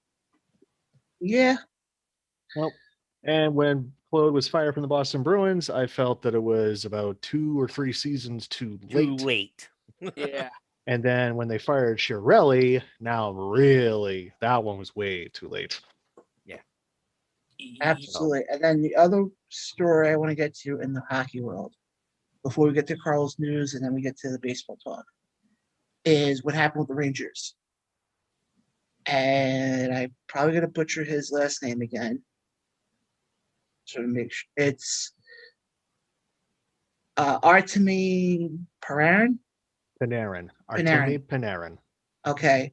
Yeah. Well, and when Claude was fired from the Boston Bruins, I felt that it was about 2 or 3 seasons too late. Too late. yeah. And then when they fired Chiarelli, now really, that one was way too late. Absolutely. And then the other story I want to get to in the hockey world, before we get to Carl's news and then we get to the baseball talk, is what happened with the Rangers. And I'm probably going to butcher his last name again. So to make sure it's Artemi Panarin. Panarin. Artemi Panarin. Okay.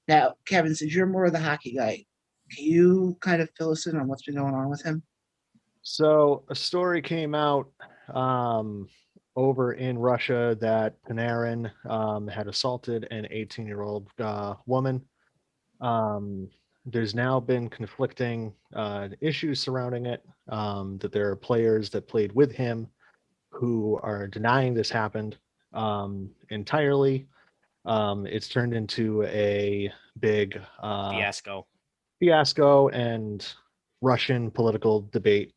Now, Kevin, since you're more of the hockey guy, can you kind of fill us in on what's been going on with him? So a story came out over in Russia that Panarin had assaulted an 18-year-old woman. There's now been conflicting issues surrounding it, that there are players that played with him who are denying this happened entirely. It's turned into a big fiasco and Russian political debate,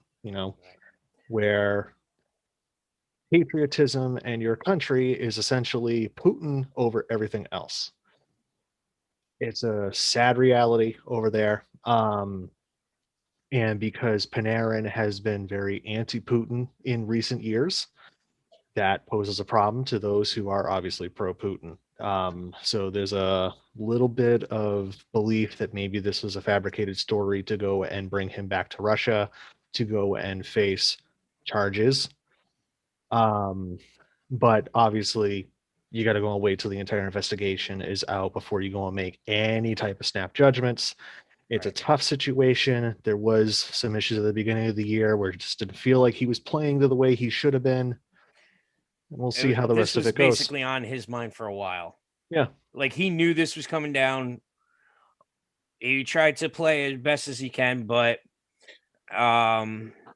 where patriotism and your country is essentially Putin over everything else. It's a sad reality over there. And because Panarin has been very anti-Putin in recent years, that poses a problem to those who are obviously pro-Putin. So there's a little bit of belief that maybe this was a fabricated story to go and bring him back to Russia to go and face charges. But obviously you got to go and wait till the entire investigation is out before you go and make any type of snap judgments. It's a Right. tough situation. There was some issues at the beginning of the year where it just didn't feel like he was playing the way he should have been. And we'll see how the This rest of was it goes. basically on his mind for a while. Yeah. Like he knew this was coming down. He tried to play as best as he can, but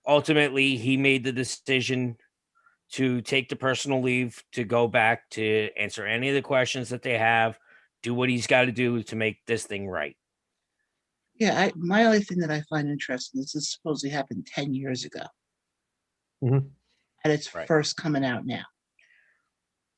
ultimately he made the decision to take the personal leave to go back to answer any of the questions that they have, do what he's got to do to make this thing right. Yeah, my only thing that I find interesting is this supposedly happened 10 years ago. Mhm. And it's Right. first coming out now.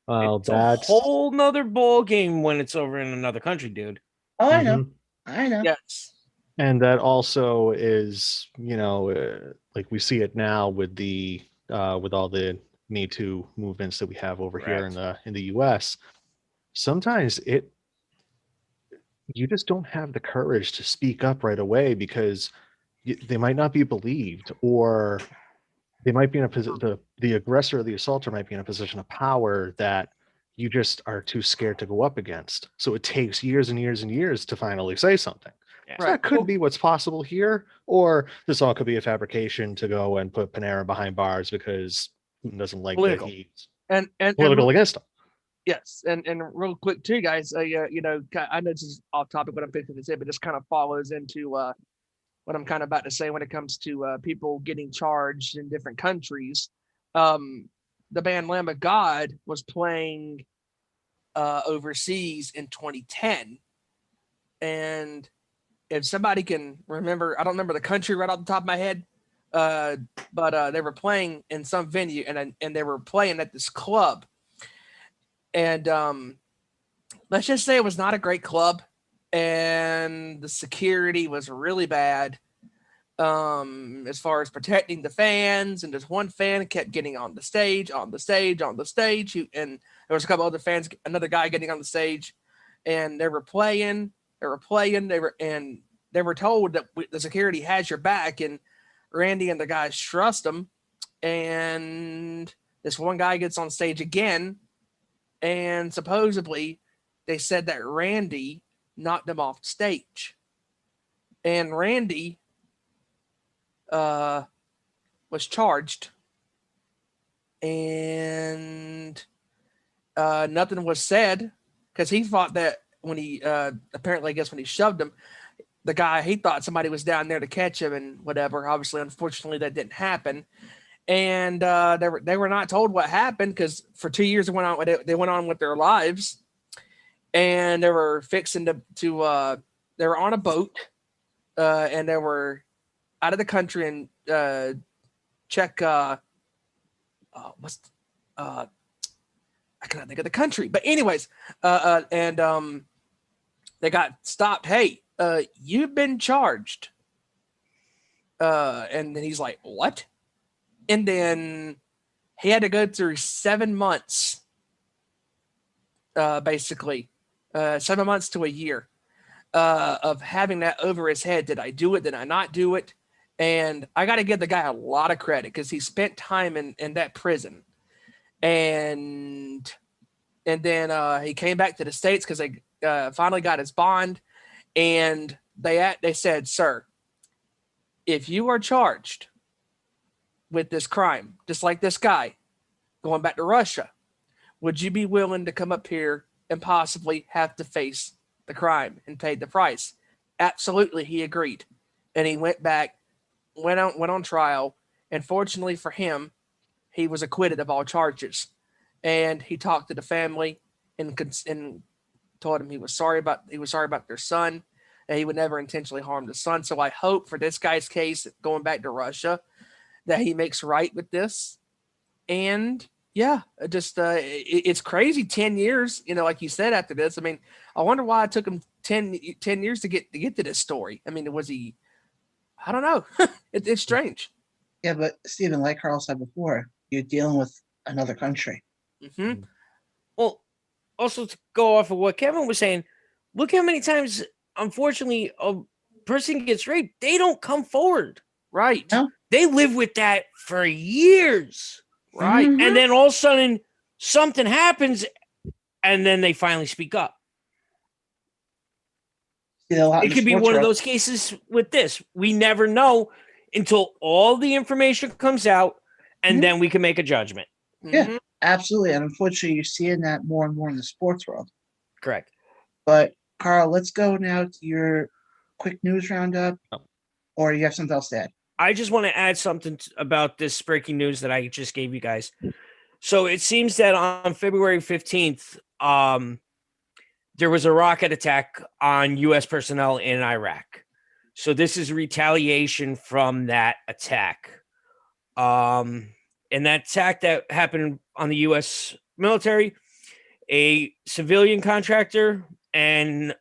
Well, It's a that's whole nother ball game when it's over in another country, dude. Oh, I know. Mhm. I know. Yes. And that also is, like we see it now with the with all the Me Too movements that we have over here in the US. Sometimes you just don't have the courage to speak up right away because they might not be believed, or they might be in a position, the aggressor or the assaulter might be in a position of power that you just are too scared to go up against. So it takes years and years and years to finally say something. Yeah. So that could be what's possible here, or this all could be a fabrication to go and put Panera behind bars because Putin doesn't like Political. that he's And political against him. yes, and real quick too, guys. I know this is off topic what I'm fixing to say, but this kind of follows into what I'm kind of about to say when it comes to people getting charged in different countries. The band Lamb of God was playing overseas in 2010, and if somebody can remember, I don't remember the country right off the top of my head, but they were playing in some venue, and they were playing at this club, and let's just say it was not a great club, and the security was really bad. As far as protecting the fans, and just one fan kept getting on the stage, and there was a couple other fans, another guy getting on the stage, and they were told that the security has your back, and Randy and the guys trust them, and this one guy gets on stage again, and supposedly they said that Randy knocked him off stage, and Randy was charged, and nothing was said because he thought that when he apparently, I guess when he shoved him, the guy, he thought somebody was down there to catch him and whatever. Obviously, unfortunately, that didn't happen, and they were not told what happened because for 2 years they went on with their lives, and they were fixing to they were on a boat, and they were out of the country and check I cannot think of the country, but anyways, and they got stopped. Hey, you've been charged. And then he's like, what? And then he had to go through 7 months, basically 7 months to a year of having that over his head. Did I do it? Did I not do it? And I got to give the guy a lot of credit because he spent time in that prison. And then he came back to the States because they finally got his bond. And they said, sir, if you are charged with this crime, just like this guy going back to Russia, would you be willing to come up here and possibly have to face the crime and pay the price? Absolutely, he agreed. And he went back, went on trial, and fortunately for him, he was acquitted of all charges. And he talked to the family and told him he was sorry about their son, and he would never intentionally harm the son. So I hope for this guy's case, going back to Russia, that he makes right with this. And yeah, just it's crazy. 10 years, like you said, after this. I mean, I wonder why it took him 10 years to get to this story. I mean, was he? I don't know. It's strange. Yeah, but Stephen, like Carl said before, you're dealing with another country. Mm-hmm. Well, also to go off of what Kevin was saying, look how many times, unfortunately, a person gets raped, they don't come forward. Right. No. They live with that for years. Right. Mhm. And then all of a sudden something happens and then they finally speak up. See that a lot in It the could be sports one of world. those cases with this. We never know until all the information comes out, and Mhm. then we can make a judgment. Yeah. Mhm. Absolutely. And unfortunately, you're seeing that more and more in the sports world. Correct. But Carl, let's go now to your quick news roundup. Oh. Or you have something else to add? I just want to add something about this breaking news that I just gave you guys. So it seems that on February 15th, there was a rocket attack on U.S. personnel in Iraq. So this is retaliation from that attack. And that attack that happened on the U.S. military, a civilian contractor, and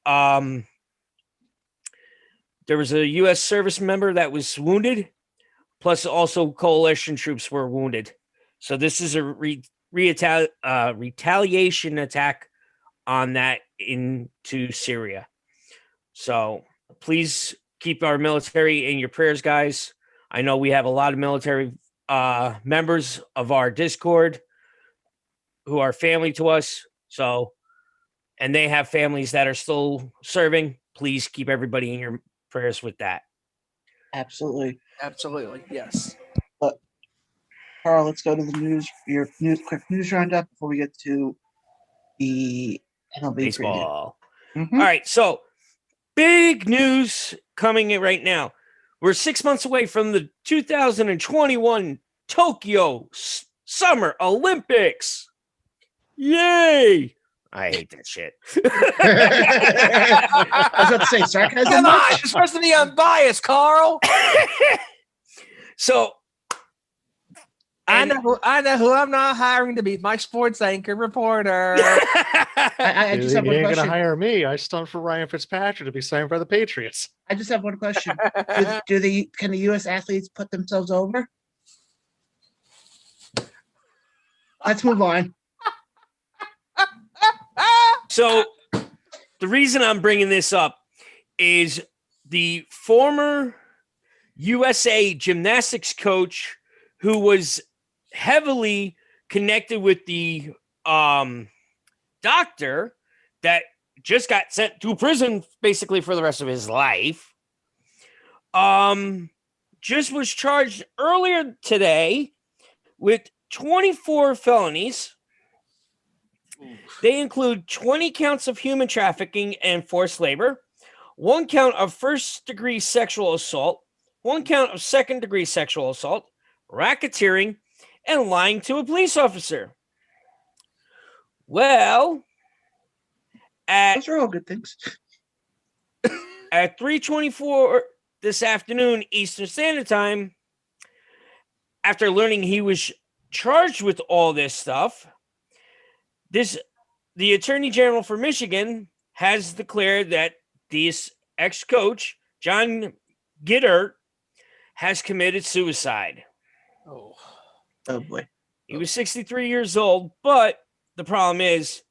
there was a U.S. service member that was wounded, plus also coalition troops were wounded. So this is a retaliation attack on that into Syria. So please keep our military in your prayers, guys. I know we have a lot of military members of our Discord who are family to us. So, and they have families that are still serving. Please keep everybody in your prayers with that. Absolutely. Absolutely. Yes. Carl, let's go to the news, your quick news roundup before we get to the MLB preview. Baseball. Mhm. All right. So big news coming in right now. We're 6 months away from the 2021 Tokyo Summer Olympics. Yay! I hate that shit. I was about to say sarcasm. Come on, much? you're supposed to be unbiased, Carl. So I know who I'm not hiring to be my sports anchor reporter. I just have He one ain't question. gonna hire me. I stunned for Ryan Fitzpatrick to be signed by the Patriots. I just have one question. Can the U.S. athletes put themselves over? Let's move on. So the reason I'm bringing this up is the former USA gymnastics coach who was heavily connected with the doctor that just got sent to prison basically for the rest of his life. Just was charged earlier today with 24 felonies. They include 20 counts of human trafficking and forced labor, 1 count of first-degree sexual assault, 1 count of second-degree sexual assault, racketeering, and lying to a police officer. Well, Those are all good things. at 3:24 this afternoon Eastern Standard Time, after learning he was charged with all this stuff, the Attorney General for Michigan has declared that this ex-coach, John Gittert, has committed suicide. Oh. Oh boy. He was 63 years old, but the problem is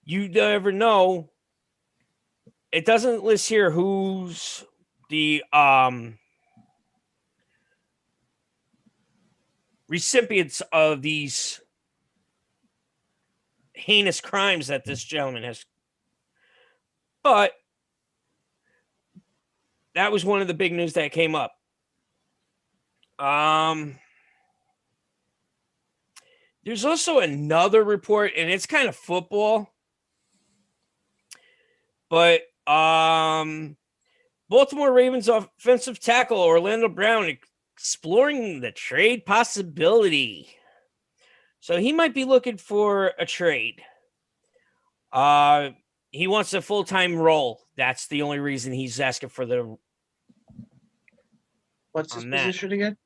you never know. It doesn't list here who's the recipients of these heinous crimes that this gentleman has. But that was one of the big news that came up. There's also another report, and it's kind of football. But Baltimore Ravens offensive tackle Orlando Brown exploring the trade possibility. So he might be looking for a trade. He wants a full-time role. That's the only reason he's asking for the. What's his On that. position again?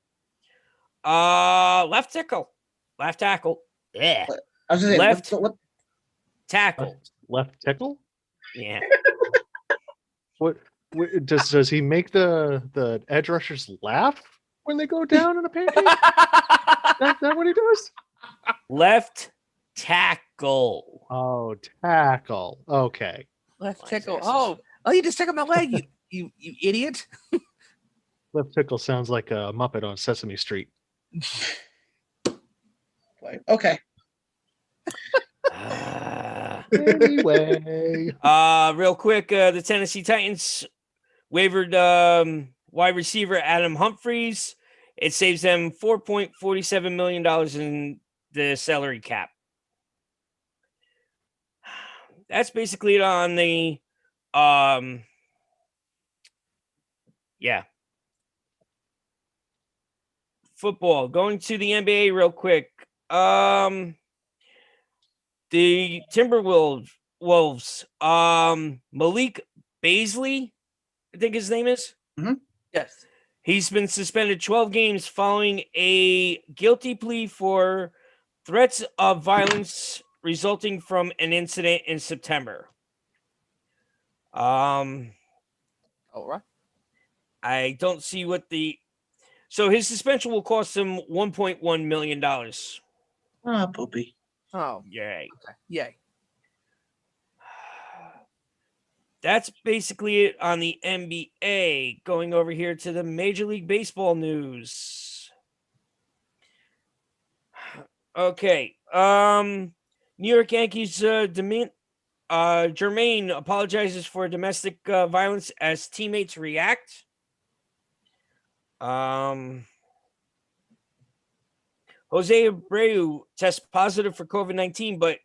Left tackle. Yeah. I was gonna say, Left. what Tackle. Left tickle? Yeah. What does he make the edge rushers laugh when they go down in a pancake? That what he does? Left tackle. Oh, tackle. Okay. Left Nice tickle. asses. Oh, you just took my leg, you idiot. Left tickle sounds like a Muppet on Sesame Street. okay. Anyway, Real quick, the Tennessee Titans wavered wide receiver Adam Humphries. It saves them $4.47 million in the salary cap. That's basically it on the yeah. Football. Going to the NBA real quick. The Timberwolves, Malik Beasley, I think his name is. Yes. He's been suspended 12 games following a guilty plea for threats of violence resulting from an incident in September. All right. I don't see what so his suspension will cost him $1.1 million. Oh, poopy. Oh, Yay. okay. Yay. That's basically it on the NBA. Going over here to the Major League Baseball news. Okay. New York Yankees Jermaine apologizes for domestic violence as teammates react. Jose Abreu tests positive for COVID-19, but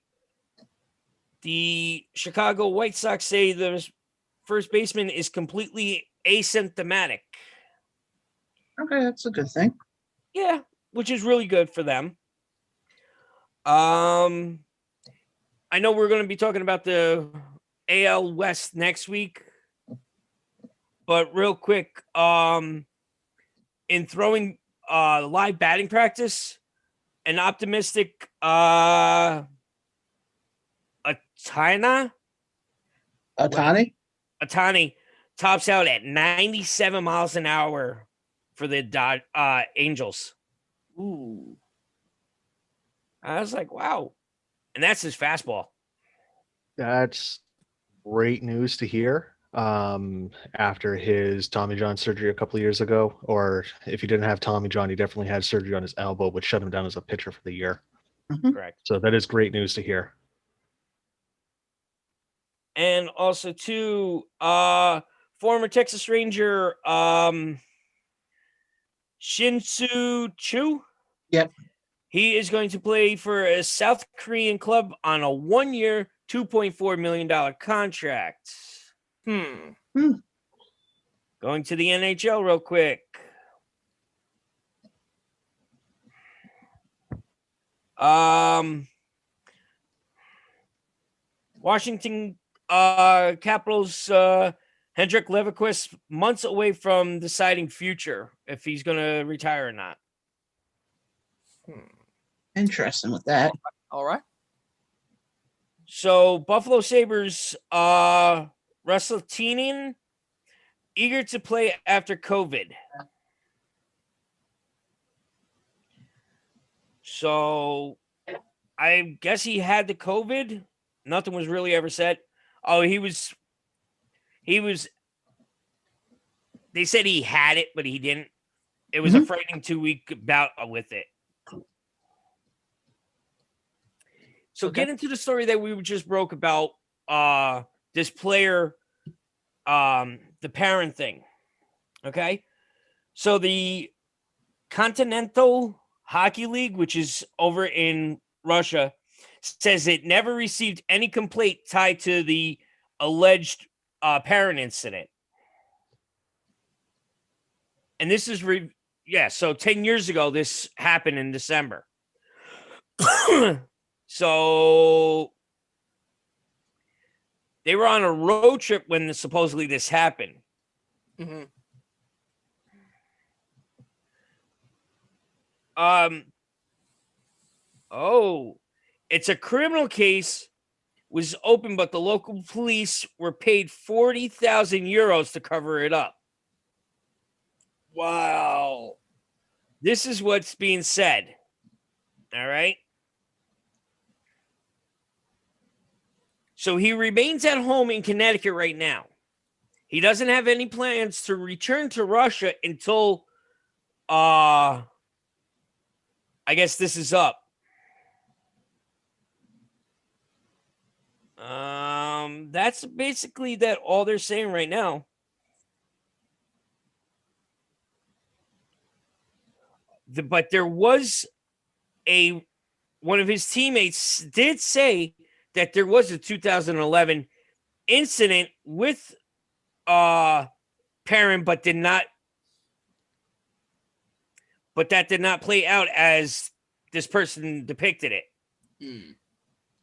the Chicago White Sox say the first baseman is completely asymptomatic. Okay, that's a good thing. Yeah, which is really good for them. I know we're going to be talking about the AL West next week, but real quick, in throwing live batting practice, an optimistic Otani? Atani tops out at 97 miles an hour for the Angels. Ooh. I was like, wow. And that's his fastball. that's great news to hear. After his Tommy John surgery a couple of years ago, or if he didn't have Tommy John, he definitely had surgery on his elbow, which shut him down as a pitcher for the year. Correct. So that is great news to hear. And also too, former Texas Ranger Shin-Soo Choo. Yep. He is going to play for a South Korean club on a 1-year, $2.4 million contract. Going to the NHL real quick. Washington Capitals Hendrik Leverquist months away from deciding future if he's going to retire or not. Interesting with that. All right. So Buffalo Sabres, Russell Teenan, eager to play after COVID. So I guess he had the COVID. Nothing was really ever said. Oh, he was, they said he had it, but he didn't. It was a frightening 2-week bout with it. So get into the story that we just broke about this player, the parent thing. Okay. So the Continental Hockey League, which is over in Russia, says it never received any complaint tied to the alleged parent incident. And this is, so 10 years ago, this happened in December. So they were on a road trip when supposedly this happened. It's a criminal case, was open, but the local police were paid 40,000 euros to cover it up. Wow. This is what's being said. All right. So he remains at home in Connecticut right now. He doesn't have any plans to return to Russia until I guess this is up. That's basically that all they're saying right now. But there was one of his teammates did say that there was a 2011 incident with Perrin, but that did not play out as this person depicted it.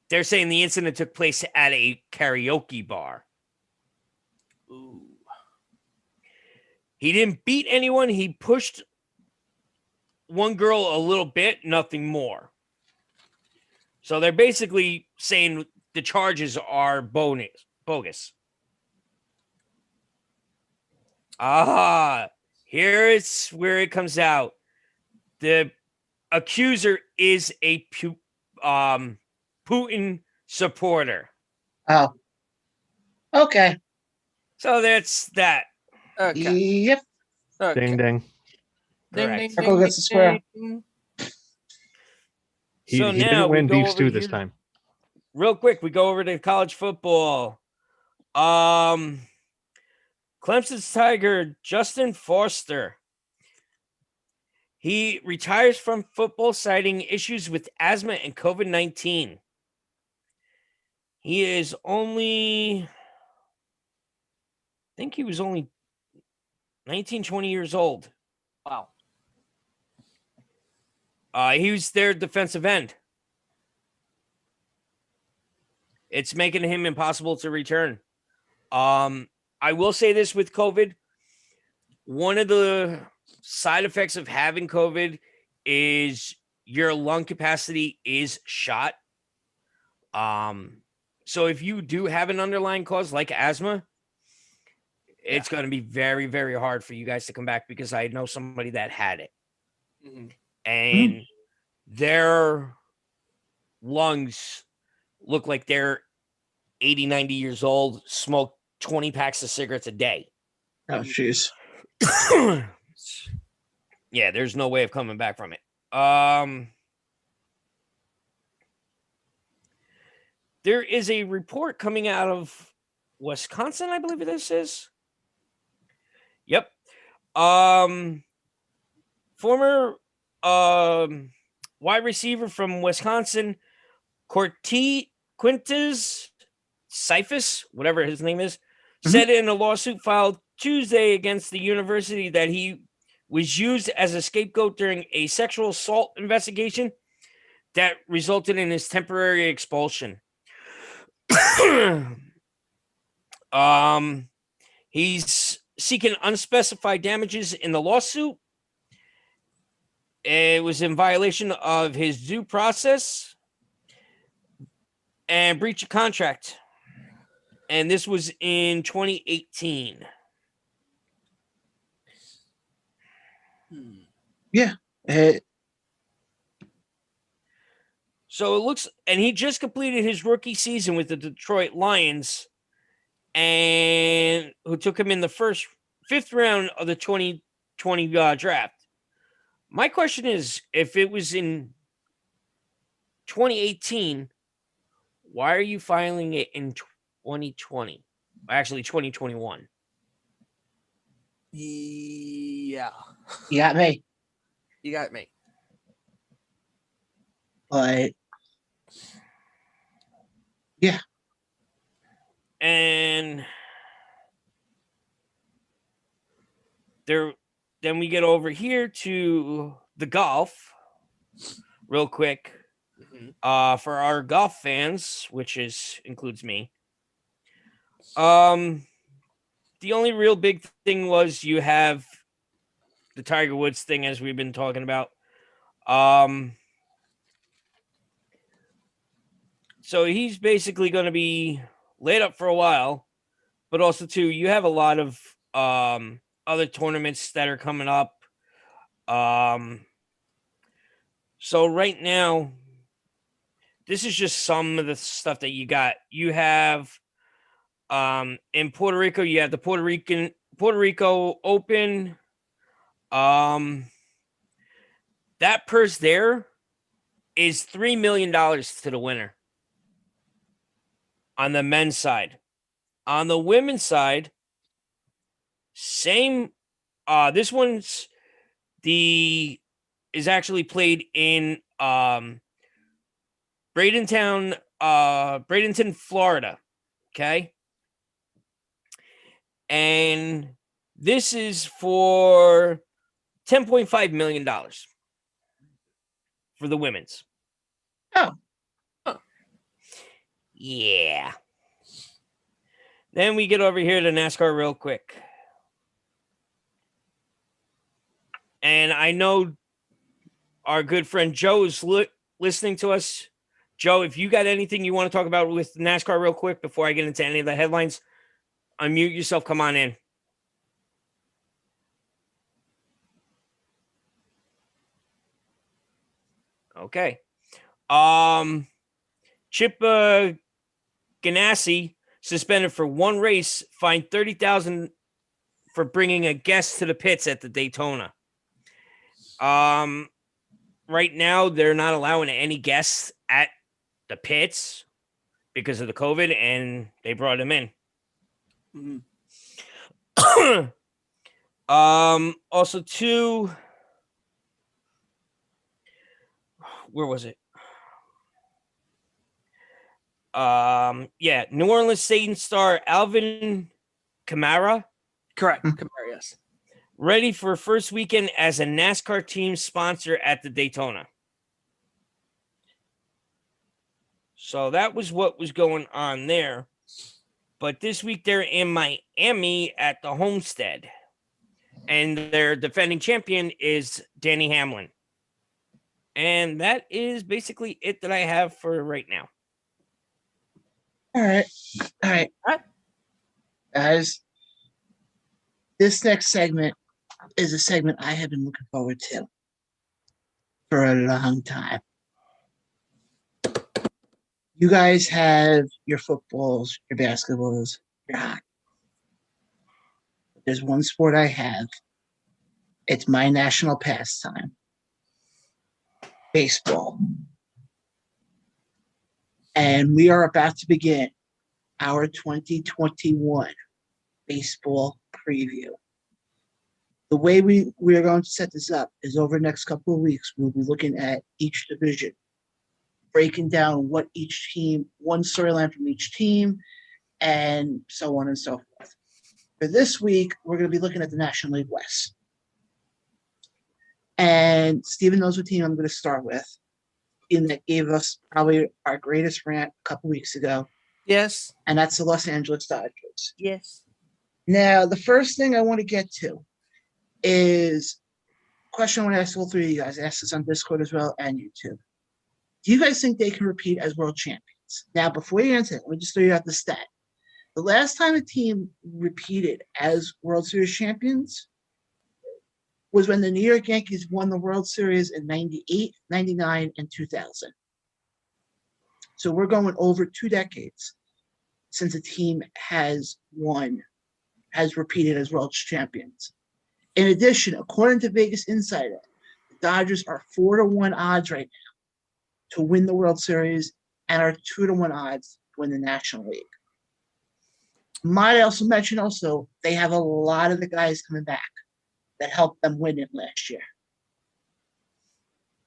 They're saying the incident took place at a karaoke bar. Ooh. He didn't beat anyone. He pushed one girl a little bit, nothing more. So they're basically saying the charges are bogus. Here is where it comes out. The accuser is a Putin supporter. Oh. Okay. So that's that. Okay. Yep. Okay. Ding ding. Ding, Correct. ding, Circle ding, gets the square. ding. He, So he now didn't we win go beef over stew this here- time. Real quick, we go over to college football. Clemson's Tiger Justin Foster. He retires from football citing issues with asthma and COVID-19. He is only, I think he was only 19, 20 years old. Wow. He was their defensive end. It's making him impossible to return. I will say this with COVID. One of the side effects of having COVID is your lung capacity is shot. So if you do have an underlying cause like asthma, it's going to be very, very hard for you guys to come back, because I know somebody that had it. And their lungs look like they're 80, 90 years old, smoke 20 packs of cigarettes a day. Oh, jeez. Yeah, there's no way of coming back from it. There is a report coming out of Wisconsin, I believe this is. Yep. Former wide receiver from Wisconsin, Quintus Cephas, whatever his name is, said in a lawsuit filed Tuesday against the university that he was used as a scapegoat during a sexual assault investigation that resulted in his temporary expulsion. He's seeking unspecified damages in the lawsuit. It was in violation of his due process and breach of contract. And this was in 2018. Yeah. So it looks, and he just completed his rookie season with the Detroit Lions, and who took him in the fifth round of the 2020 draft. My question is, if it was in 2018, why are you filing it in 2020? Actually, 2021. Yeah. You got me. You got me. But yeah. And then we get over here to the golf real quick. For our golf fans, which includes me. The only real big thing was you have the Tiger Woods thing, as we've been talking about. So he's basically going to be laid up for a while, but also too, you have a lot of other tournaments that are coming up. So right now, this is just some of the stuff that you got. You have in Puerto Rico, you have the Puerto Rico Open. That purse there is $3 million to the winner. on the men's side. On the women's side, same. This one's is actually played in Bradenton, Florida. Okay. And this is for $10.5 million for the women's. Oh. Yeah. Then we get over here to NASCAR real quick. And I know our good friend Joe is listening to us. Joe, if you got anything you want to talk about with NASCAR real quick before I get into any of the headlines, unmute yourself. Come on in. Okay. Chip Ganassi suspended for one race, fined $30,000 for bringing a guest to the pits at the Daytona. Right now they're not allowing any guests at the pits because of the COVID, and they brought him in. Mm-hmm. Also too, where was it? New Orleans Satan star Alvin Kamara. Correct. Kamara, yes. Ready for first weekend as a NASCAR team sponsor at the Daytona. So that was what was going on there. But this week they're in Miami at the Homestead. And their defending champion is Danny Hamlin. And that is basically it that I have for right now. All right. Guys, this next segment is a segment I have been looking forward to for a long time. You guys have your footballs, your basketballs, your hockey. There's one sport I have. It's my national pastime. Baseball. And we are about to begin our 2021 baseball preview. The way we are going to set this up is over the next couple of weeks, we'll be looking at each division, breaking down what each team, one storyline from each team, and so on and so forth. For this week, we're going to be looking at the National League West. And Steven knows what team I'm going to start with. Team that gave us probably our greatest rant a couple weeks ago. Yes. And that's the Los Angeles Dodgers. Yes. Now, the first thing I want to get to is a question I want to ask all three of you guys. I asked this on Discord as well and YouTube. Do you guys think they can repeat as world champions? Now, before you answer it, let me just throw you out the stat. The last time a team repeated as World Series champions was when the New York Yankees won the World Series in 98, 99, and 2000. So we're going over 2 decades since a team has repeated as world champions. In addition, according to Vegas Insider, the Dodgers are 4-1 odds right now to win the World Series and are 2-1 odds to win the National League. Might I also mention they have a lot of the guys coming back that helped them win it last year.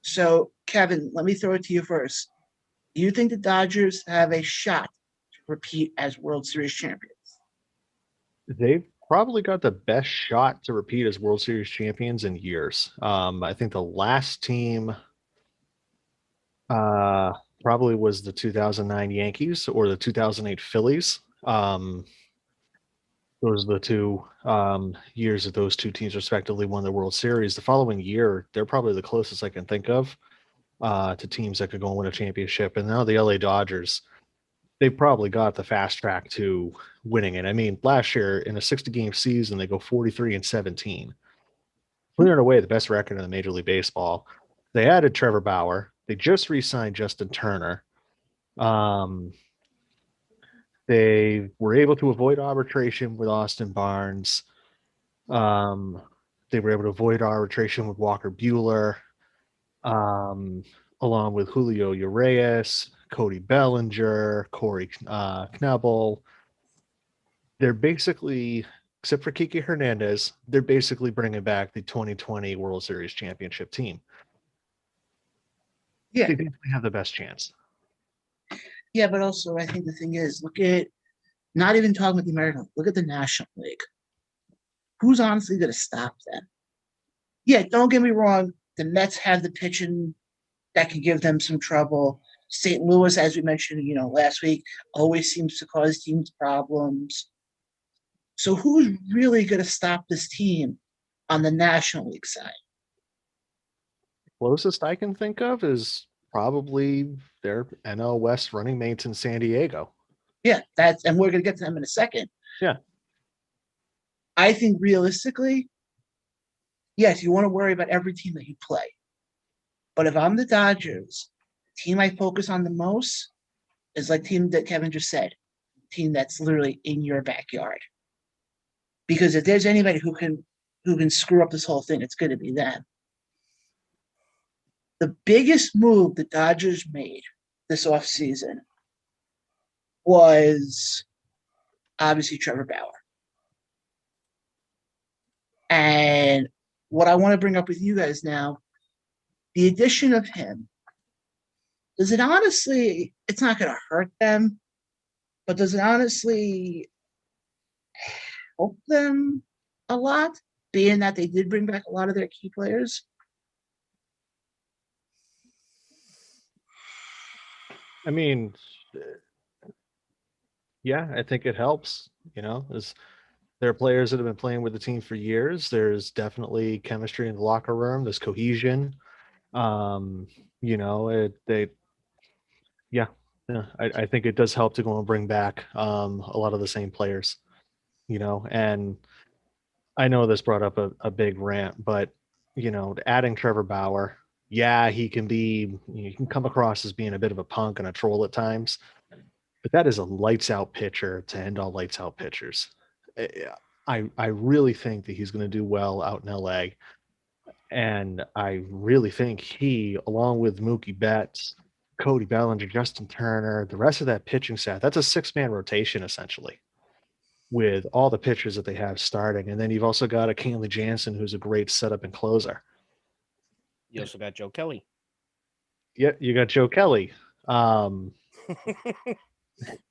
So, Kevin, let me throw it to you first. Do you think the Dodgers have a shot to repeat as World Series champions? They've probably got the best shot to repeat as World Series champions in years. I think the last team probably was the 2009 Yankees or the 2008 Phillies. Those are the 2 years that those 2 teams respectively won the World Series. The following year, they're probably the closest I can think of to teams that could go and win a championship. And now the LA Dodgers, they've probably got the fast track to winning it. I mean, last year in a 60-game season, they go 43-17. Clearing away the best record in the Major League Baseball. They added Trevor Bauer. They just re-signed Justin Turner. They were able to avoid arbitration with Austin Barnes. They were able to avoid arbitration with Walker Buehler. along with Julio Urias, Cody Bellinger, Corey Knebel. They're basically, except for Kiki Hernandez, they're basically bringing back the 2020 World Series championship team. Yeah. They definitely have the best chance. Yeah, but also I think the thing is, look at, not even talking about the American, look at the National League. Who's honestly going to stop them? Yeah, don't get me wrong. The Mets have the pitching that can give them some trouble. St. Louis, as we mentioned, last week, always seems to cause teams problems. So who's really going to stop this team on the National League side? Closest I can think of is probably their NL West running mates in San Diego. Yeah, and we're going to get to them in a second. Yeah. I think realistically, yes, you want to worry about every team that you play. But if I'm the Dodgers, the team I focus on the most is like team that Kevin just said, team that's literally in your backyard. Because if there's anybody who can screw up this whole thing, it's going to be them. The biggest move the Dodgers made this offseason was obviously Trevor Bauer. And what I want to bring up with you guys now, the addition of him, does it honestly, it's not going to hurt them, but does it honestly help them a lot, being that they did bring back a lot of their key players? I mean, yeah, I think it helps. There are players that have been playing with the team for years. There's definitely chemistry in the locker room. There's cohesion. I think it does help to go and bring back a lot of the same players. And I know this brought up a big rant, but adding Trevor Bauer, yeah, he can come across as being a bit of a punk and a troll at times, but that is a lights out pitcher to end all lights out pitchers. I really think that he's going to do well out in LA. And I really think he, along with Mookie Betts, Cody Bellinger, Justin Turner, the rest of that pitching staff, that's a 6-man rotation essentially, with all the pitchers that they have starting. And then you've also got a Kenley Jansen, who's a great setup and closer. You also got Joe Kelly. Yeah, you got Joe Kelly,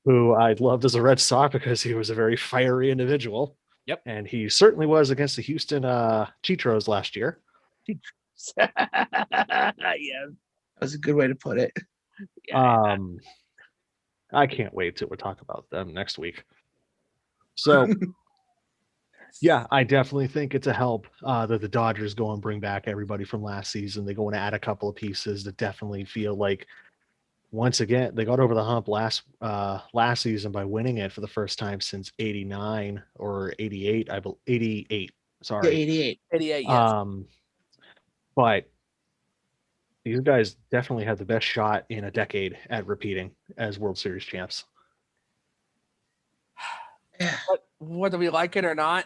who I loved as a Red Sox because he was a very fiery individual. Yep. And he certainly was against the Houston Chitros last year. Yeah, that was a good way to put it. Yeah. I can't wait till we talk about them next week. So, yeah, I definitely think it's a help that the Dodgers go and bring back everybody from last season. They go and add a couple of pieces that definitely feel like, once again, they got over the hump last season by winning it for the first time since 89 or 88. 88. Sorry. Yeah, 88. 88, yes. But these guys definitely have the best shot in a decade at repeating as World Series champs. Yeah. But whether we like it or not,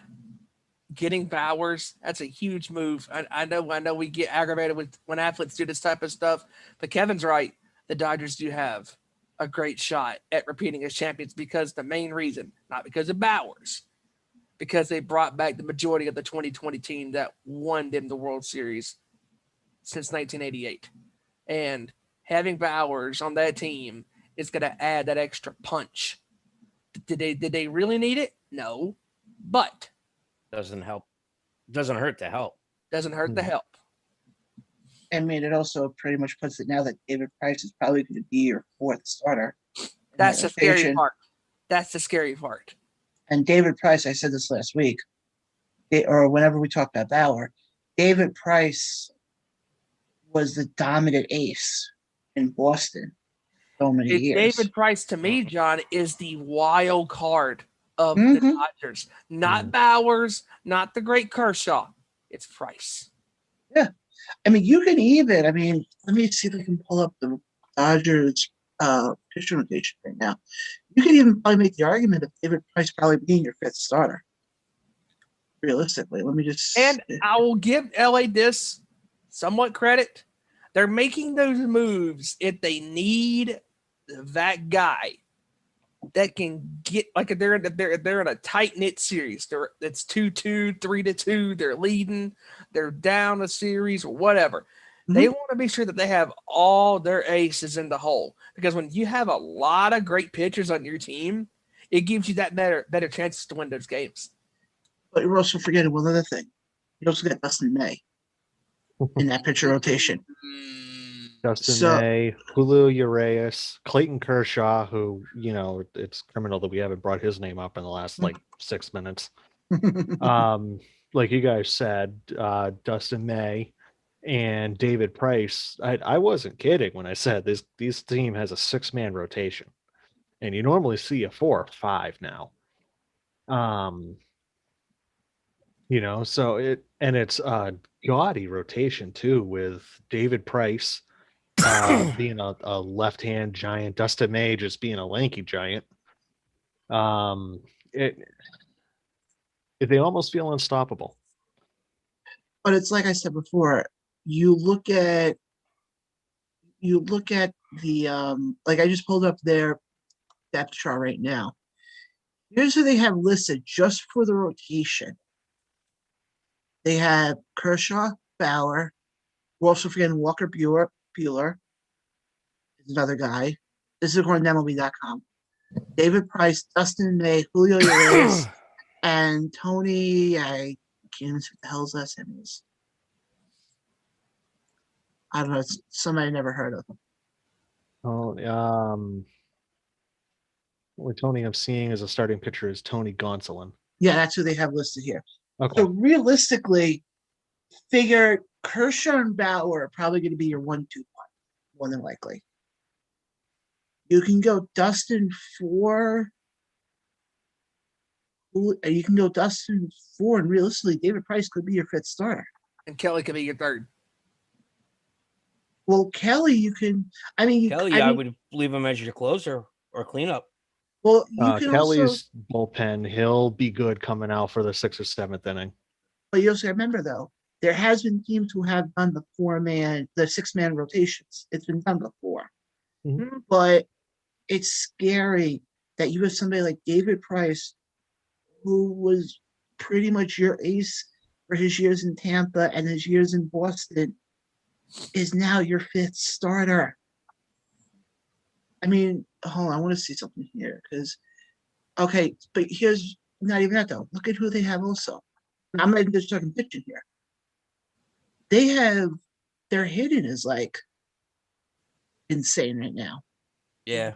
getting Bowers, that's a huge move. I know we get aggravated when athletes do this type of stuff, but Kevin's right. The Dodgers do have a great shot at repeating as champions because the main reason, not because of Bowers, because they brought back the majority of the 2020 team that won them the World Series since 1988. And having Bowers on that team is going to add that extra punch. Did they really need it? No, but Doesn't help. Doesn't hurt to help. Doesn't hurt the help. I mean, it also pretty much puts it now that David Price is probably going to be your fourth starter. That's the scary part. That's the scary part. And David Price, I said this last week, or whenever we talked about Bauer, David Price was the dominant ace in Boston so many years. David Price, to me, John, is the wild card of the Dodgers. Not Bowers, not the great Kershaw. It's Price. Yeah. I mean, you can even, let me see if I can pull up the Dodgers pitcher rotation right now. You can even probably make the argument of David Price probably being your fifth starter. Realistically, let me just. And I will give LA this somewhat credit. They're making those moves if they need that guy that can get like if they're in a tight knit series. It's 2-2, 3-2. They're leading. They're down a series or whatever. They want to be sure that they have all their aces in the hole, because when you have a lot of great pitchers on your team, it gives you that better chances to win those games. But you're also forgetting one other thing. You also got Dustin May in that pitcher rotation. Dustin So- May, Julio Urias, Clayton Kershaw, who, you know, it's criminal that we haven't brought his name up in the last like 6 minutes. Like you guys said, Dustin May and David Price. I wasn't kidding when I said this team has a 6-man rotation, and you normally see a 4 or 5 now. You know, so it's a gaudy rotation too, with David Price being a left-hand giant, Dustin May just being a lanky giant. They almost feel unstoppable. But it's like I said before, you look at the like I just pulled up their depth chart right now. Here's who they have listed just for the rotation. They have Kershaw, Bauer. We're also forgetting Walker Buehler is another guy. This is according to MLB.com. David Price, Dustin May, Julio Urias, and Tony. I can't even see what the hell's last name is. I don't know. It's somebody I never heard of. Only Tony I'm seeing as a starting pitcher is Tony Gonsolin. Yeah, that's who they have listed here. Okay. So realistically, figure Kershaw and Bauer are probably going to be your 1-2 punch, more than likely. You can go Dustin 4. You can go Dustin 4, and realistically, David Price could be your 5th starter. And Kelly could be your 3rd. Well, Kelly, you can. I mean, I would leave him as your closer or cleanup. Well, you can Kelly's bullpen, he'll be good coming out for the 6th or 7th inning. But you also remember, though, there has been teams who have done the 6-man rotations. It's been done before. Mm-hmm. But it's scary that you have somebody like David Price, who was pretty much your ace for his years in Tampa and his years in Boston, is now your 5th starter. I mean, hold on, I want to see something here because, okay, but here's not even that though. Look at who they have also. I'm not even just talking pitching here. They have their hitting is like insane right now. Yeah.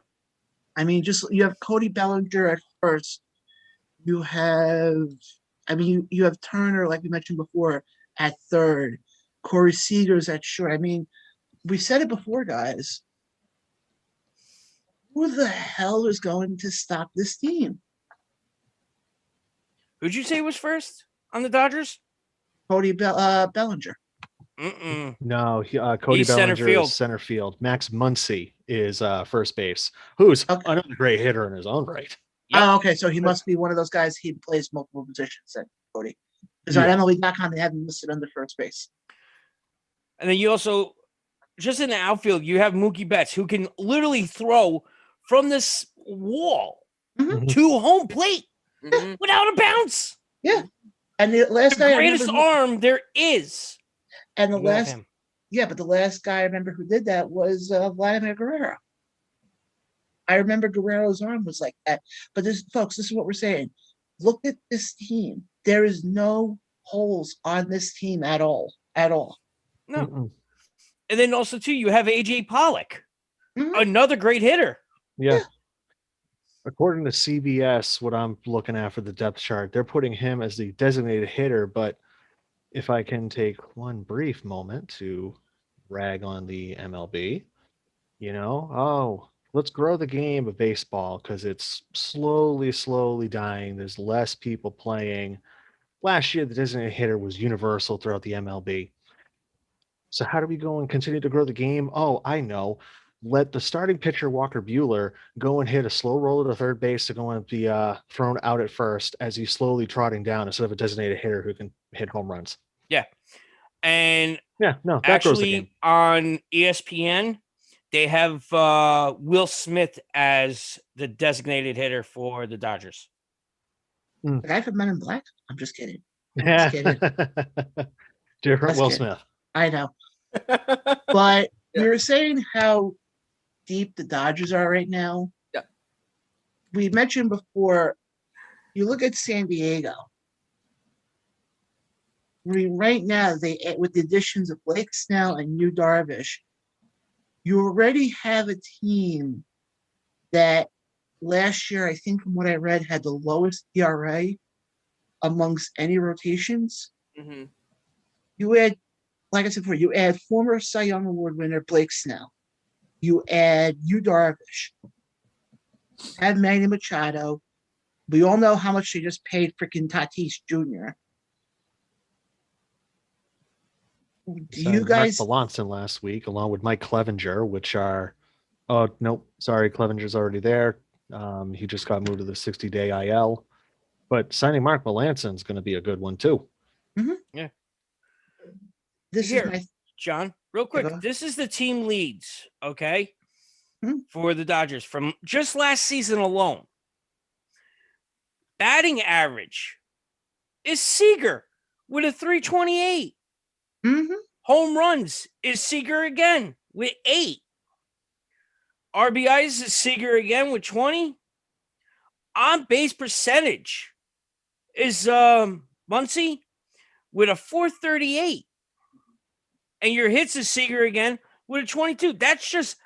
I mean, just you have Cody Bellinger at first. You have, you have Turner, like we mentioned before, at 3rd. Corey Seager's at short. I mean, we said it before, guys. Who the hell is going to stop this team? Who'd you say was first on the Dodgers? Cody Bellinger. No, Cody He's center Bellinger field. is center field. Max Muncy is first base, who's another great hitter in his own right. Yep. Oh, okay. So he must be one of those guys. He plays multiple positions. Then Cody, because on MLB.com they have him listed under first base. And then you also, just in the outfield, you have Mookie Betts, who can literally throw from this wall to home plate without a bounce. Yeah. And the last guy, greatest arm there is. And the last, but the last guy I remember who did that was Vladimir Guerrero. I remember Guerrero's arm was like that. But this, folks, this is what we're saying. Look at this team. There is no holes on this team at all. At all. No. And then also, too, you have AJ Pollock, another great hitter. Yeah. According to CBS, what I'm looking at for the depth chart, they're putting him as the designated hitter. But if I can take one brief moment to rag on the MLB, let's grow the game of baseball because it's slowly dying. There's less people playing. Last year, the designated hitter was universal throughout the MLB. So how do we go and continue to grow the game? Oh, I know. Let the starting pitcher, Walker Buehler, go and hit a slow roller to third base to go and be thrown out at first as he's slowly trotting down instead of a designated hitter who can hit home runs. Yeah. And Yeah, no, that grows the actually game. on ESPN, they have Will Smith as the designated hitter for the Dodgers. The guy from Men in Black? I'm just kidding. I'm Yeah. just kidding. Different Let's Will get it. Smith. I know. But Yeah. we were saying how deep the Dodgers are right now. Yeah. We mentioned before, you look at San Diego. Right now, with the additions of Blake Snell and Yu Darvish, you already have a team that last year, I think from what I read, had the lowest ERA amongst any rotations. Mhm. You add, like I said before, you add former Cy Young Award winner Blake Snell. You add Yu Darvish. Add Manny Machado. We all know how much they just paid freaking Tatis Jr. Do you Mark guys? Melanson last week, along with Mike Clevenger, which are, oh nope, sorry, Clevenger's already there. He just got moved to the 60-day IL. But signing Mark Melanson is going to be a good one too. This Here. is my John, real quick, go. this is the team leads, okay, Hmm. for the Dodgers from just last season alone. Batting average is Seager with a 328. Mhm. Home runs is Seager again with 8. RBIs is Seager again with 20. On base percentage is Muncy with a 438. And your hits is Seager again with a 22. That's just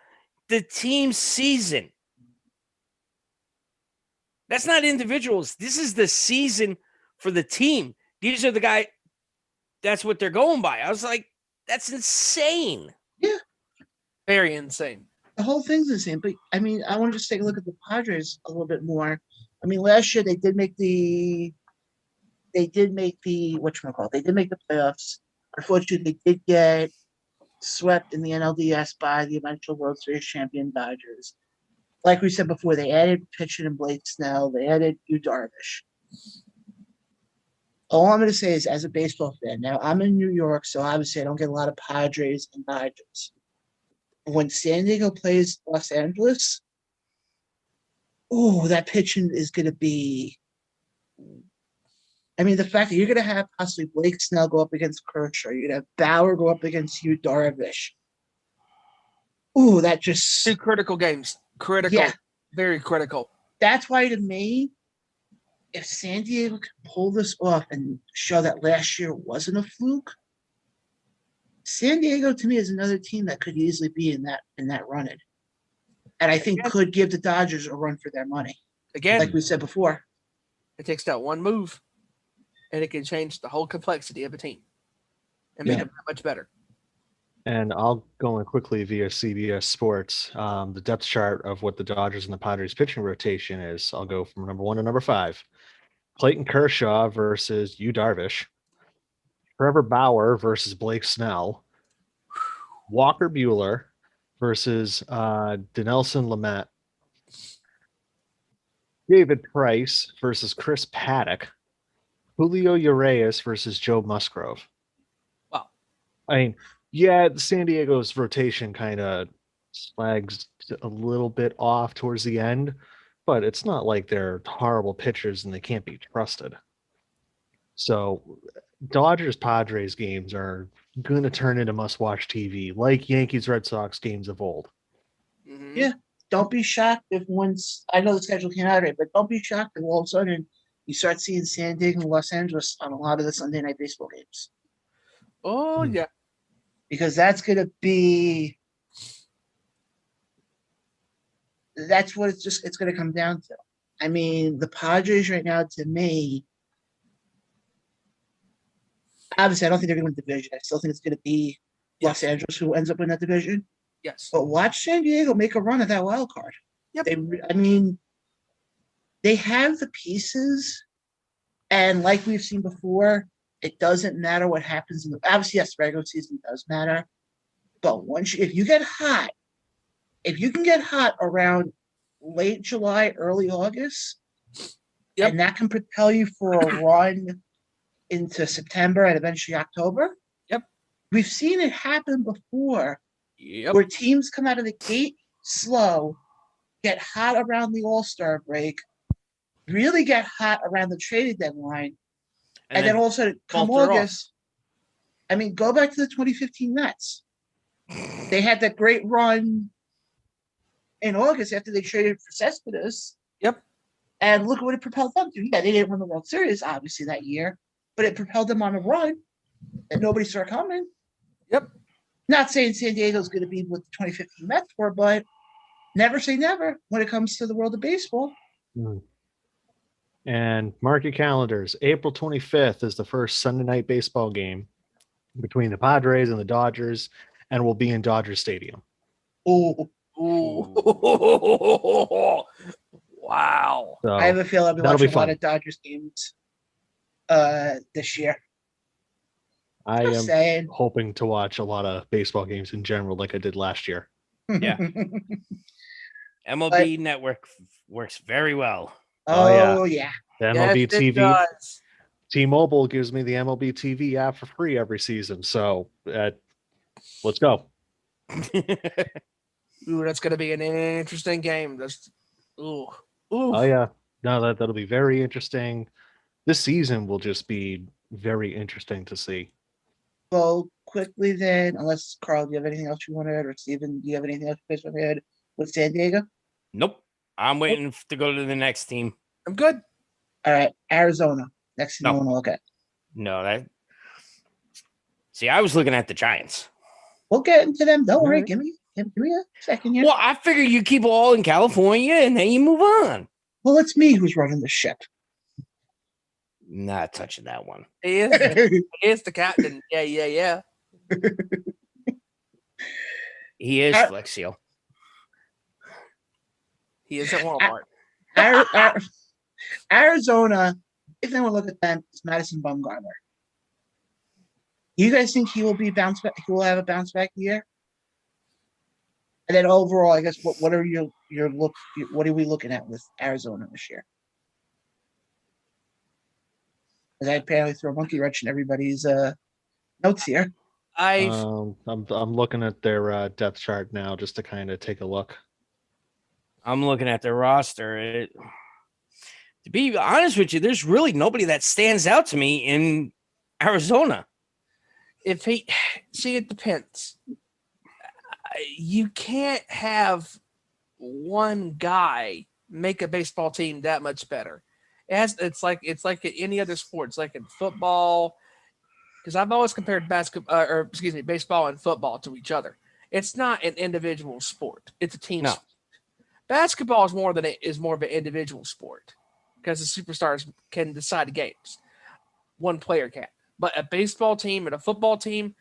the team season. That's not individuals. This is the season for the team. These are the guys. That's what they're going by. I was like, that's insane. Very insane. The whole thing's the same. But I mean, I want to just take a look at the Padres a little bit more. I mean, last year they did make the whatchamacallit. They did make the playoffs. Unfortunately, they did get swept in the NLDS by the eventual World Series champion Dodgers. Like we said before, they added pitching and Blake Snell. They added Yu Darvish. All I'm going to say is, as a baseball fan, now I'm in New York, so obviously I don't get a lot of Padres and Dodgers. When San Diego plays Los Angeles, that pitching is going to be. I mean, the fact that you're going to have possibly Blake Snell go up against Kershaw, you're going to have Bauer go up against Yu Darvish. That just. 2 critical games. Critical. Yeah. Very critical. That's why, to me, if San Diego can pull this off and show that last year wasn't a fluke, San Diego to me is another team that could easily be in that run-in, and I think could give the Dodgers a run for their money. Again, Like we said before, it takes that one move, and it can change the whole complexity of a team and make them that much better. And I'll go in quickly via CBS Sports. The depth chart of what the Dodgers and the Padres pitching rotation is. I'll go from number 1 to number 5. Clayton Kershaw versus Yu Darvish. Trevor Bauer versus Blake Snell. Walker Buehler versus Dinelson Lamet. David Price versus Chris Paddock. Julio Urias versus Joe Musgrove. Wow. I mean, yeah, San Diego's rotation kind of flags a little bit off towards the end, but it's not like they're horrible pitchers and they can't be trusted. So Dodgers-Padres games are going to turn into must-watch TV, like Yankees-Red Sox games of old. Mhm. Yeah. Don't be shocked if once I know the schedule came out already, but don't be shocked if all of a sudden you start seeing San Diego and Los Angeles on a lot of the Sunday night baseball games. Oh, yeah. Because that's going to be that's what it's going to come down to. I mean, the Padres right now, to me, obviously, I don't think they're going to win the division. I still think it's going to be Los Angeles who ends up in that division. Yes. But watch San Diego make a run at that wild card. Yep. They have the pieces, and like we've seen before, it doesn't matter what happens in the. Obviously, yes, regular season does matter, but if you get hot, if you can get hot around late July, early August, and that can propel you for a run into September and eventually October. Yep. We've seen it happen before Yep. where teams come out of the gate slow, get hot around the All-Star break, really get hot around the trading deadline, and then all of a sudden, come falter off. August, I mean, go back to the 2015 Mets. They had that great run in August after they traded for Cespedes. Yep. And look what it propelled them to. Yeah, they didn't win the World Series, obviously, that year, but it propelled them on a run that nobody saw coming. Yep. Not saying San Diego's going to be what the 2015 Mets were, but never say never when it comes to the world of baseball. And mark your calendars. April 25th is the first Sunday night baseball game between the Padres and the Dodgers, and we'll be in Dodger Stadium. Oh, Ooh. Wow. So I have a feeling I'll be that'll be watching a lot fun. of Dodgers games this year. I Just am saying. hoping to watch a lot of baseball games in general, like I did last year. Yeah. MLB Network works very well. Oh, yeah. The MLB Yes, it TV, does. T-Mobile gives me the MLB TV app for free every season. So let's go. Ooh, that's going to be an interesting game. Ooh. Oh yeah, no, that'll be very interesting. This season will just be very interesting to see. Well, quickly then, unless Carl, do you have anything else you want to add, or Steven, do you have anything else you guys want to add with San Diego? Nope. I'm waiting to go to the next team. I'm good. All right, Arizona. Next thing I No. want to look at. No, See, I was looking at the Giants. We'll get into them. Don't worry. Alright. Give me a second here. Well, I figure you keep it all in California and then you move on. Well, it's me who's running the ship. Not touching that one. He is the captain. Yeah. He is Ar- Flex Seal. He is at Walmart. Arizona, if they want to look at them, it's Madison Bumgarner. You guys think he will be bounce back? He will have a bounce back year? And then overall, I guess what are your look? What are we looking at with Arizona this year? Because I apparently throw a monkey wrench in everybody's notes here. I'm looking at their depth chart now just to kind of take a look. I'm looking at their roster. To be honest with you, there's really nobody that stands out to me in Arizona. It depends. You can't have one guy make a baseball team that much better. It's like any other sports, like in football, because I've always compared baseball and football to each other. It's not an individual sport; it's a team sport. Basketball is more of an individual sport because the superstars can decide the games. One player can, but a baseball team and a football team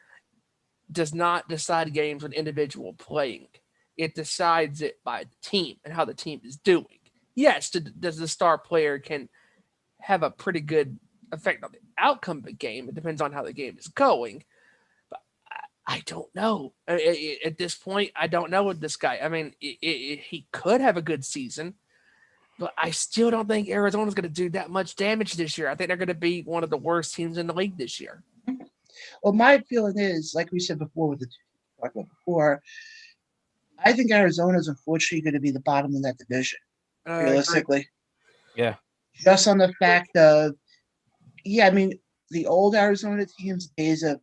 does not decide games with individual playing. It decides it by the team and how the team is doing. Yes, does the star player can have a pretty good effect on the outcome of the game. It depends on how the game is going. But I don't know. At this point, I don't know with this guy. I mean, he could have a good season, but I still don't think Arizona's going to do that much damage this year. I think they're going to be one of the worst teams in the league this year. Well, my feeling is, like we said before, I think Arizona is unfortunately going to be the bottom of that division. Realistically, Yeah. Just on the fact of, I mean, the old Arizona teams, days of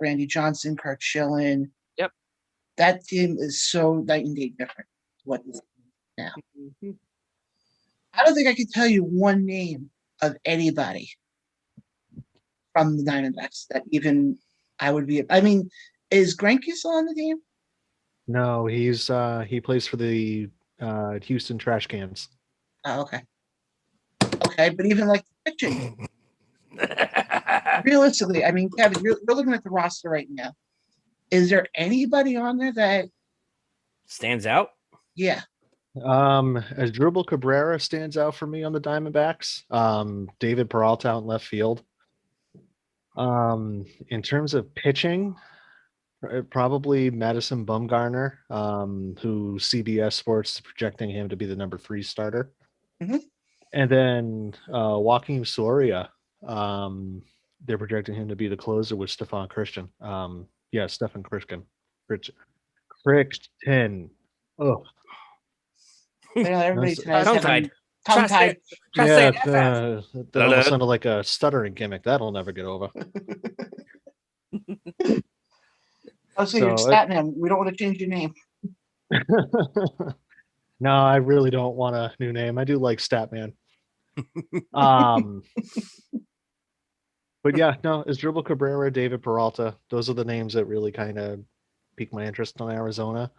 Randy Johnson, Kurt Schilling. Yep. That team is so night and day different. What is now? Mm-hmm. I don't think I can tell you one name of anybody from the Diamondbacks that even I would be. I mean, is Greinke still on the team? No, he plays for the Houston Trash Cans. Oh, okay. Okay, but even like the pitching, realistically, I mean, Kevin, you're looking at the roster right now. Is there anybody on there that stands out? Yeah. Asdrubal Cabrera stands out for me on the Diamondbacks. David Peralta out in left field. In terms of pitching, probably Madison Bumgarner, who CBS Sports is projecting him to be the number 3 starter. Mm-hmm. And then Joaquin Soria, they're projecting him to be the closer with Stephon Christian. Yeah, Stefan Crichton. Crichton. Oh, I know everybody That's- tonight is Tongue-tied. having tongue-tied. Try to say yeah, it that fast. that almost sounded like a stuttering gimmick. That'll never get over. Oh, so you're So Statman. We don't want to change your name. no, I really don't want a new name. I do like Statman. Um, but yeah, no, it's Dribble Cabrera, David Peralta. Those are the names that really kind of pique my interest in Arizona.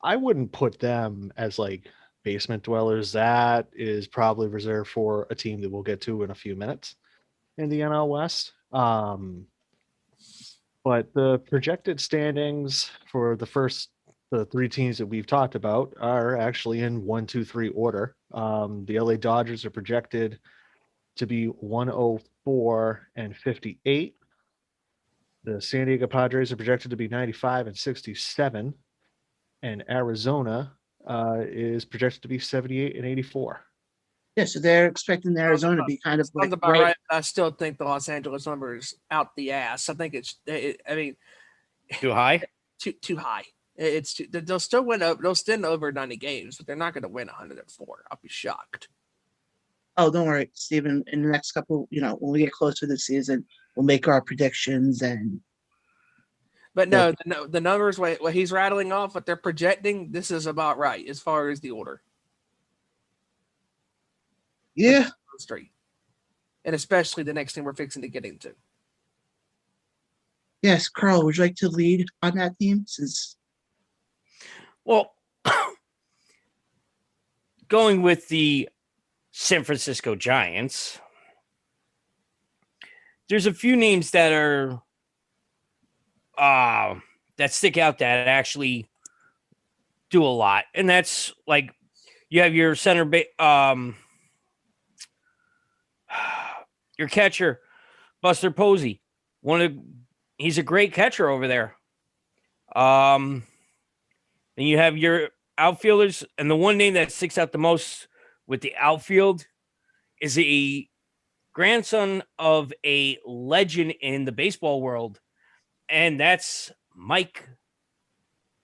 I wouldn't put them as like basement dwellers. That is probably reserved for a team that we'll get to in a few minutes in the NL West. But the projected standings for the three teams that we've talked about are actually in 1, 2, 3 order. The LA Dodgers are projected to be 104 and 58. The San Diego Padres are projected to be 95 and 67. And Arizona is projected to be 78 and 84. Yeah, so they're expecting Arizona to be kind of like Sounds about right. I still think the Los Angeles number is out the ass. I think I mean, Too high? too high. It's too, they'll still win up. They'll still over 90 games, but they're not going to win 104. I'll be shocked. Oh, don't worry, Steven. In the next couple, when we get closer to the season, we'll make our predictions and. But no, the numbers what he's rattling off, what they're projecting, this is about right as far as the order. Yeah. Straight. And especially the next thing we're fixing to get into. Yes, Carl, would you like to lead on that team? Well, going with the San Francisco Giants, there's a few names that are that stick out that actually do a lot, and that's like you have your your catcher Buster Posey. He's a great catcher over there. And you have your outfielders, and the one name that sticks out the most with the outfield is a grandson of a legend in the baseball world, and that's Mike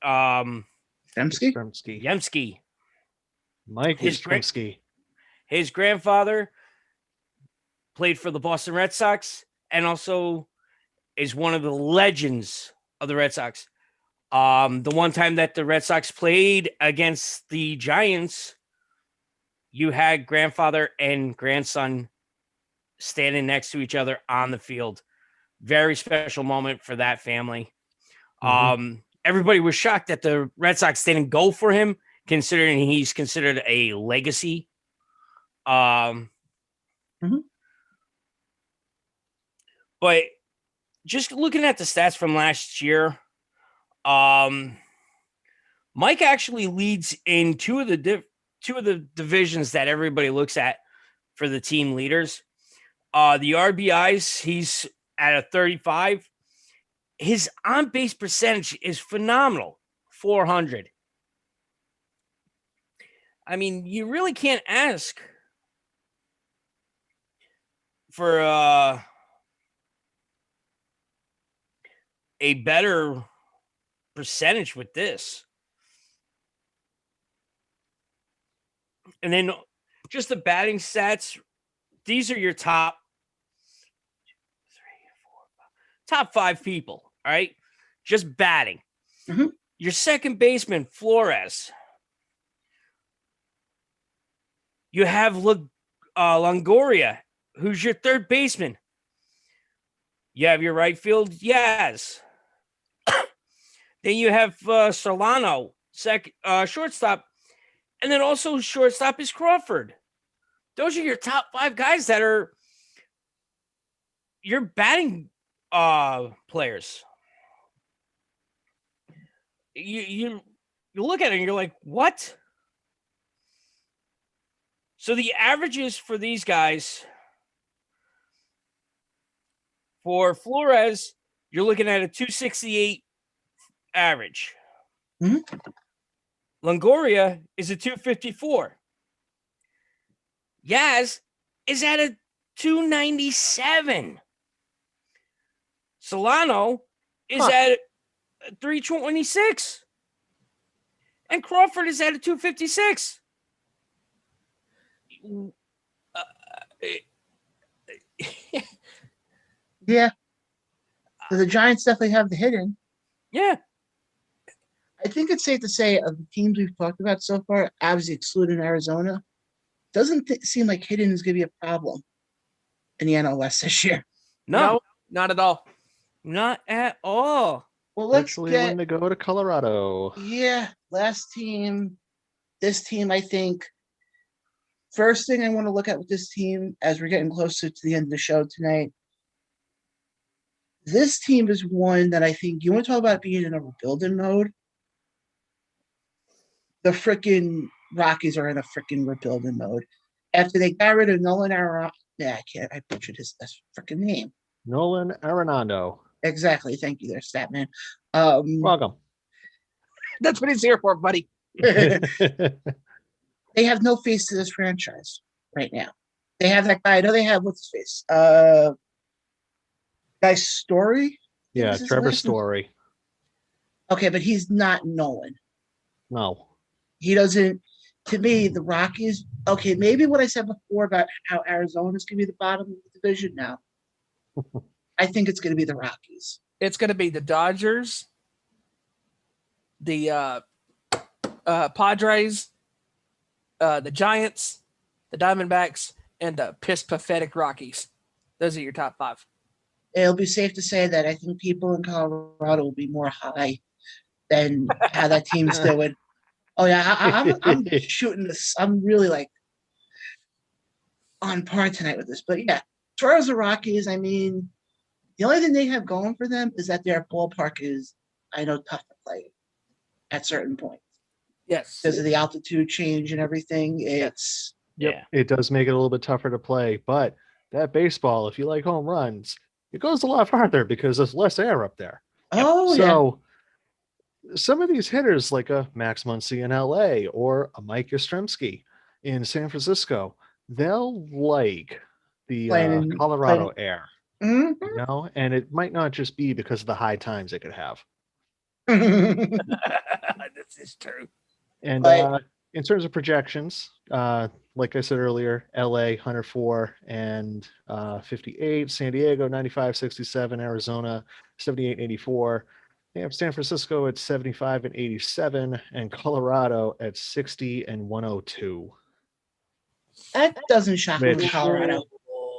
Yemsky. Mike Yemsky. His grandfather played for the Boston Red Sox and also is one of the legends of the Red Sox. The one time that the Red Sox played against the Giants, you had grandfather and grandson standing next to each other on the field. Very special moment for that family. Mm-hmm. Everybody was shocked that the Red Sox didn't go for him, considering he's considered a legacy. Mm-hmm. But just looking at the stats from last year, Mike actually leads in two of the divisions that everybody looks at for the team leaders. The RBIs, he's at a 35. His on-base percentage is phenomenal, 400. I mean, you really can't ask for a better percentage with this. And then just the batting stats, these are your top 5 people, all right? Just batting. Mm-hmm. Your second baseman, Flores. You have Longoria, who's your third baseman. You have your right field, Yaz. Then you have Solano, shortstop. And then also shortstop is Crawford. Those are your top 5 guys that are your batting players. You look at it and you're like, what? So the averages for these guys, for Flores, you're looking at a 268 average. Mm-hmm. Longoria is a 254. Yaz is at a 297. Solano is at 326. And Crawford is at a 256. Yeah. So the Giants definitely have the hidden. Yeah. I think it's safe to say of the teams we've talked about so far, obviously excluding Arizona, doesn't seem like hidden is going to be a problem in the NL West this year. No, not at all. not at all. Well, let's Especially get when they go to Colorado. last team. This team, I think. First thing I want to look at with this team as we're getting closer to the end of the show tonight. This team is one that I think you want to talk about being in a rebuilding mode. The freaking Rockies are in a freaking rebuilding mode. After they got rid of Nolan Arenado, I butchered his freaking name. Nolan Arenado. Exactly. Thank you there, Statman. Welcome. That's what he's here for, buddy. They have no face to this franchise right now. They have that guy. I know they have what's his face? Guy Story? Yeah, What's his Trevor last name? Story. Okay, but he's not Nolan. No. He doesn't. To me, the Rockies. Okay, maybe what I said before about how Arizona's going to be the bottom of the division now. I think it's going to be the Rockies. It's going to be the Dodgers, the Padres, the Giants, the Diamondbacks, and the pathetic Rockies. Those are your top five. It'll be safe to say that I think people in Colorado will be more high than how that team's doing. Oh yeah, I'm shooting this. I'm really like on par tonight with this. But yeah, as far as the Rockies, I mean, the only thing they have going for them is that their ballpark is, I know, tough to play at certain points Yes. because of the altitude change and everything. It's Yeah. It does make it a little bit tougher to play, but that baseball, if you like home runs, it goes a lot farther because there's less air up there. So some of these hitters, like a Max Muncy in LA or a Mike Yastrzemski in San Francisco, they'll like the Colorado air, Mhm. you know, and it might not just be because of the high times it could have. This is true. And But- in terms of projections, like I said earlier, LA 104 and 58, San Diego 95, 67, Arizona 78, 84. They have San Francisco at 75 and 87, and Colorado at 60 and 102. That doesn't shock me with Which Colorado.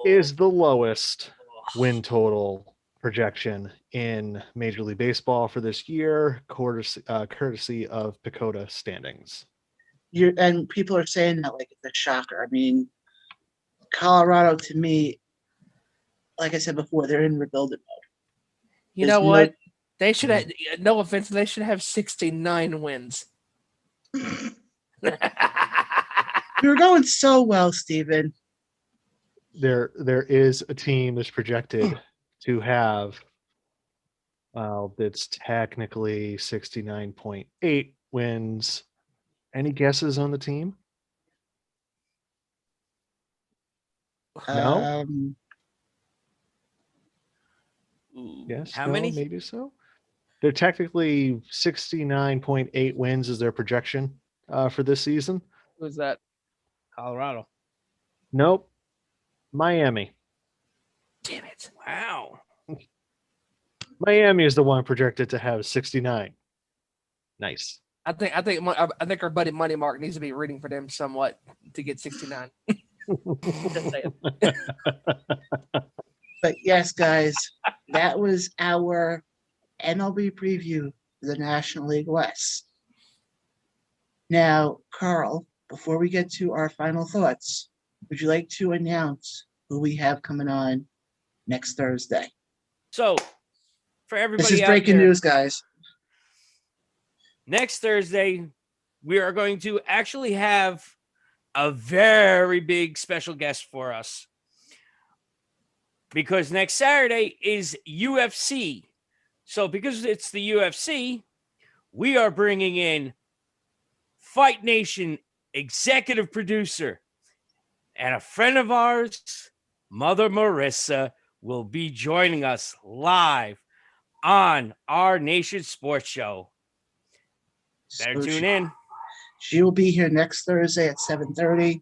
is the lowest win total projection in Major League Baseball for this year, courtesy of Pacoda standings. And people are saying that like it's a shocker. I mean, Colorado to me, like I said before, they're in rebuilding You There's know what? no- They should have, no offense, they should have 69 wins. mode. You were going so well, Steven. There is a team that's projected to have, well, that's technically 69.8 wins. Any guesses on the team? No? Yes. How no, many? Maybe so. They're technically 69.8 wins is their projection for this season. Who's that? Colorado. Nope. Miami. Damn it. Wow. Miami is the one projected to have 69. Nice. I think our buddy Money Mark needs to be rooting for them somewhat to get 69. Just saying. But yes, guys, that was our MLB preview for the National League West. Now, Carl, before we get to our final thoughts, would you like to announce who we have coming on next Thursday? So, for everybody This is out breaking there, news, guys. next Thursday, we are going to actually have a very big special guest for us. Because next Saturday is UFC. So because it's the UFC, we are bringing in Fight Nation executive producer and a friend of ours, Mother Marissa, will be joining us live on our Nation Sports Show. Better So tune in. She will be here next Thursday at 7:30.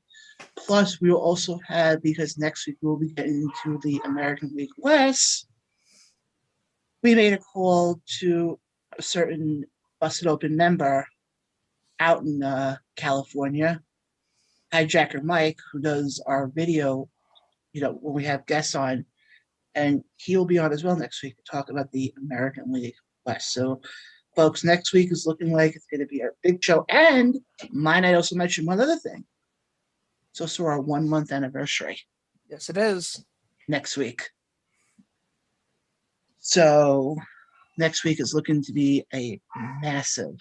Plus, we will also have, because next week we'll be getting into the American League West, we made a call to a certain Busted Open member out in California, Hijacker Mike, who does our video, when we have guests on, and he will be on as well next week to talk about the American League West. So, folks, next week is looking like it's going to be a big show. And might I also mention one other thing? It's also our 1 month anniversary Yes, it is. next week. So next week is looking to be a massive.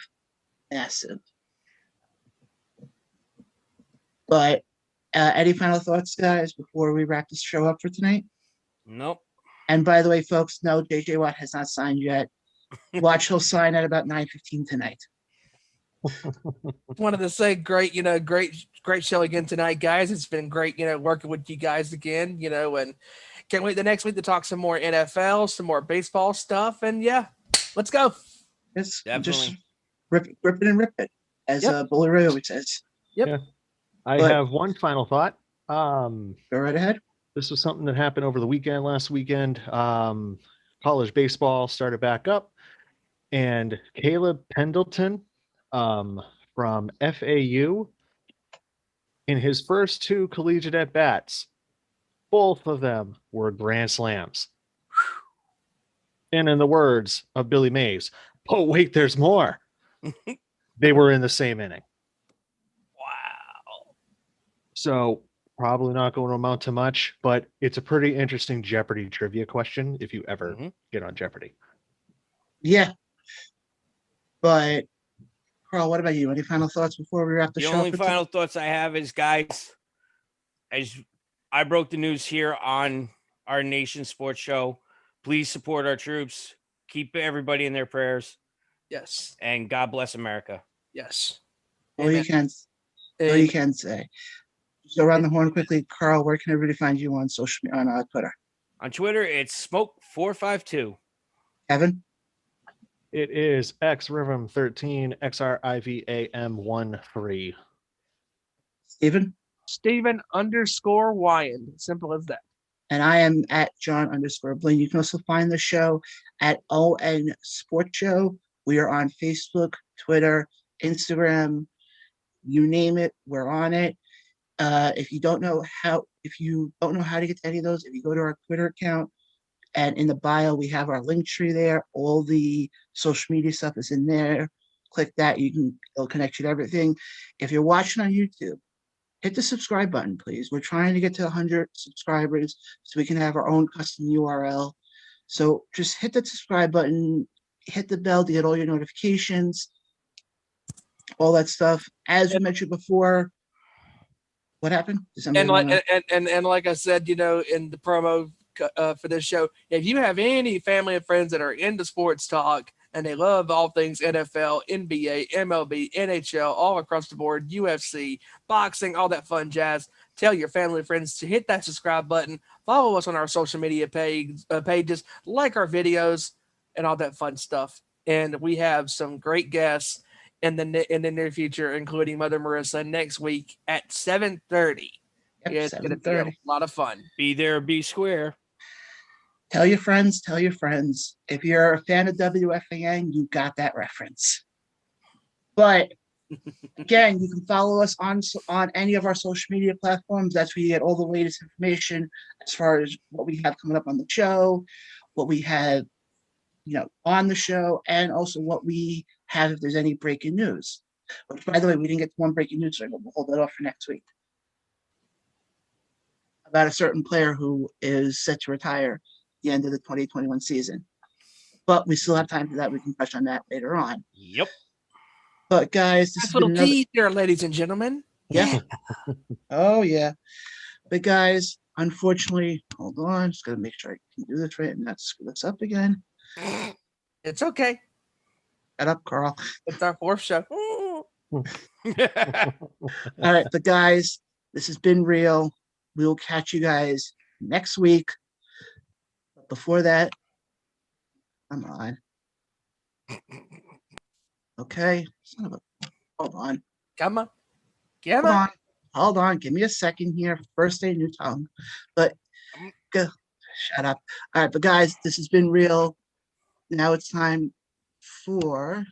But any final thoughts, guys, before we wrap this show up for tonight? Nope. And by the way, folks, no, JJ Watt has not signed yet. Watch, he'll sign at about 9:15 tonight. Wanted to say great show again tonight, guys. It's been great, working with you guys again, and can't wait the next week to talk some more NFL, some more baseball stuff. And yeah, let's go. It's Definitely. just rip it, as Bully Ray always says. Yep. Yeah. I But- have one final thought. Go right ahead. This was something that happened over the last weekend. College baseball started back up, and Caleb Pendleton from FAU, in his first 2 collegiate at-bats, both of them were grand slams. And in the words of Billy Mays, oh, wait, there's more. They were in the same inning. Wow. So probably not going to amount to much, but it's a pretty interesting Jeopardy trivia question if you ever get on Jeopardy. Yeah. But Carl, what about you? Any final thoughts before we wrap the The show? only up? final thoughts I have is, guys, as I broke the news here on our Nation Sports Show, please support our troops. Keep everybody in their prayers. Yes. And God bless America. Yes. All you can say. Just go around the horn quickly. Carl, where can everybody find you on Twitter? On Twitter, it's Smoke452. Kevin? It is XRivam13, XRIVAM13. Steven? Steven_Wyand. Simple as that. And I am at Jon_Blayne. You can also find the show at ON Sports Show. We are on Facebook, Twitter, Instagram, you name it, we're on it. If you don't know how to get to any of those, if you go to our Twitter account, and in the bio we have our link tree there. All the social media stuff is in there. Click that, it'll connect you to everything. If you're watching on YouTube, hit the subscribe button, please. We're trying to get to 100 subscribers so we can have our own custom URL. So just hit the subscribe button, hit the bell to get all your notifications, all that stuff. As we mentioned before, what happened? And like I said, in the promo for this show, if you have any family and friends that are into sports talk and they love all things NFL, NBA, MLB, NHL, all across the board, UFC, boxing, all that fun jazz, tell your family and friends to hit that subscribe button, follow us on our social media pages, like our videos, and all that fun stuff. And we have some great guests in the near future, including Mother Marissa next week at 7:30. It's going to be a lot of fun. Be there, be square. Tell your friends. If you're a fan of WFAN, you got that reference. But again, you can follow us on any of our social media platforms. That's where you get all the latest information as far as what we have coming up on the show, what we have, on the show, and also what we have if there's any breaking news. Which, by the way, we didn't get to one breaking news, so we'll hold that off for next week. About a certain player who is set to retire the end of the 2021 season. But we still have time for that. We can touch on that later on. Yep. But guys, this That's has a little been another... tease there, ladies and gentlemen. Yeah. Oh, yeah. But guys, unfortunately, hold on. Just got to make sure I can do this right and not screw this up again. It's okay. Shut up, Carl. It's our 4th show. All right, but guys, this has been real. We will catch you guys next week. But before that, Come on. Okay. Son of a. Hold on. Come on. Come Hold on. on. Hold on. Give me a second here. First day, new tongue. But go. Shut up. All right, but guys, this has been real. Now it's time for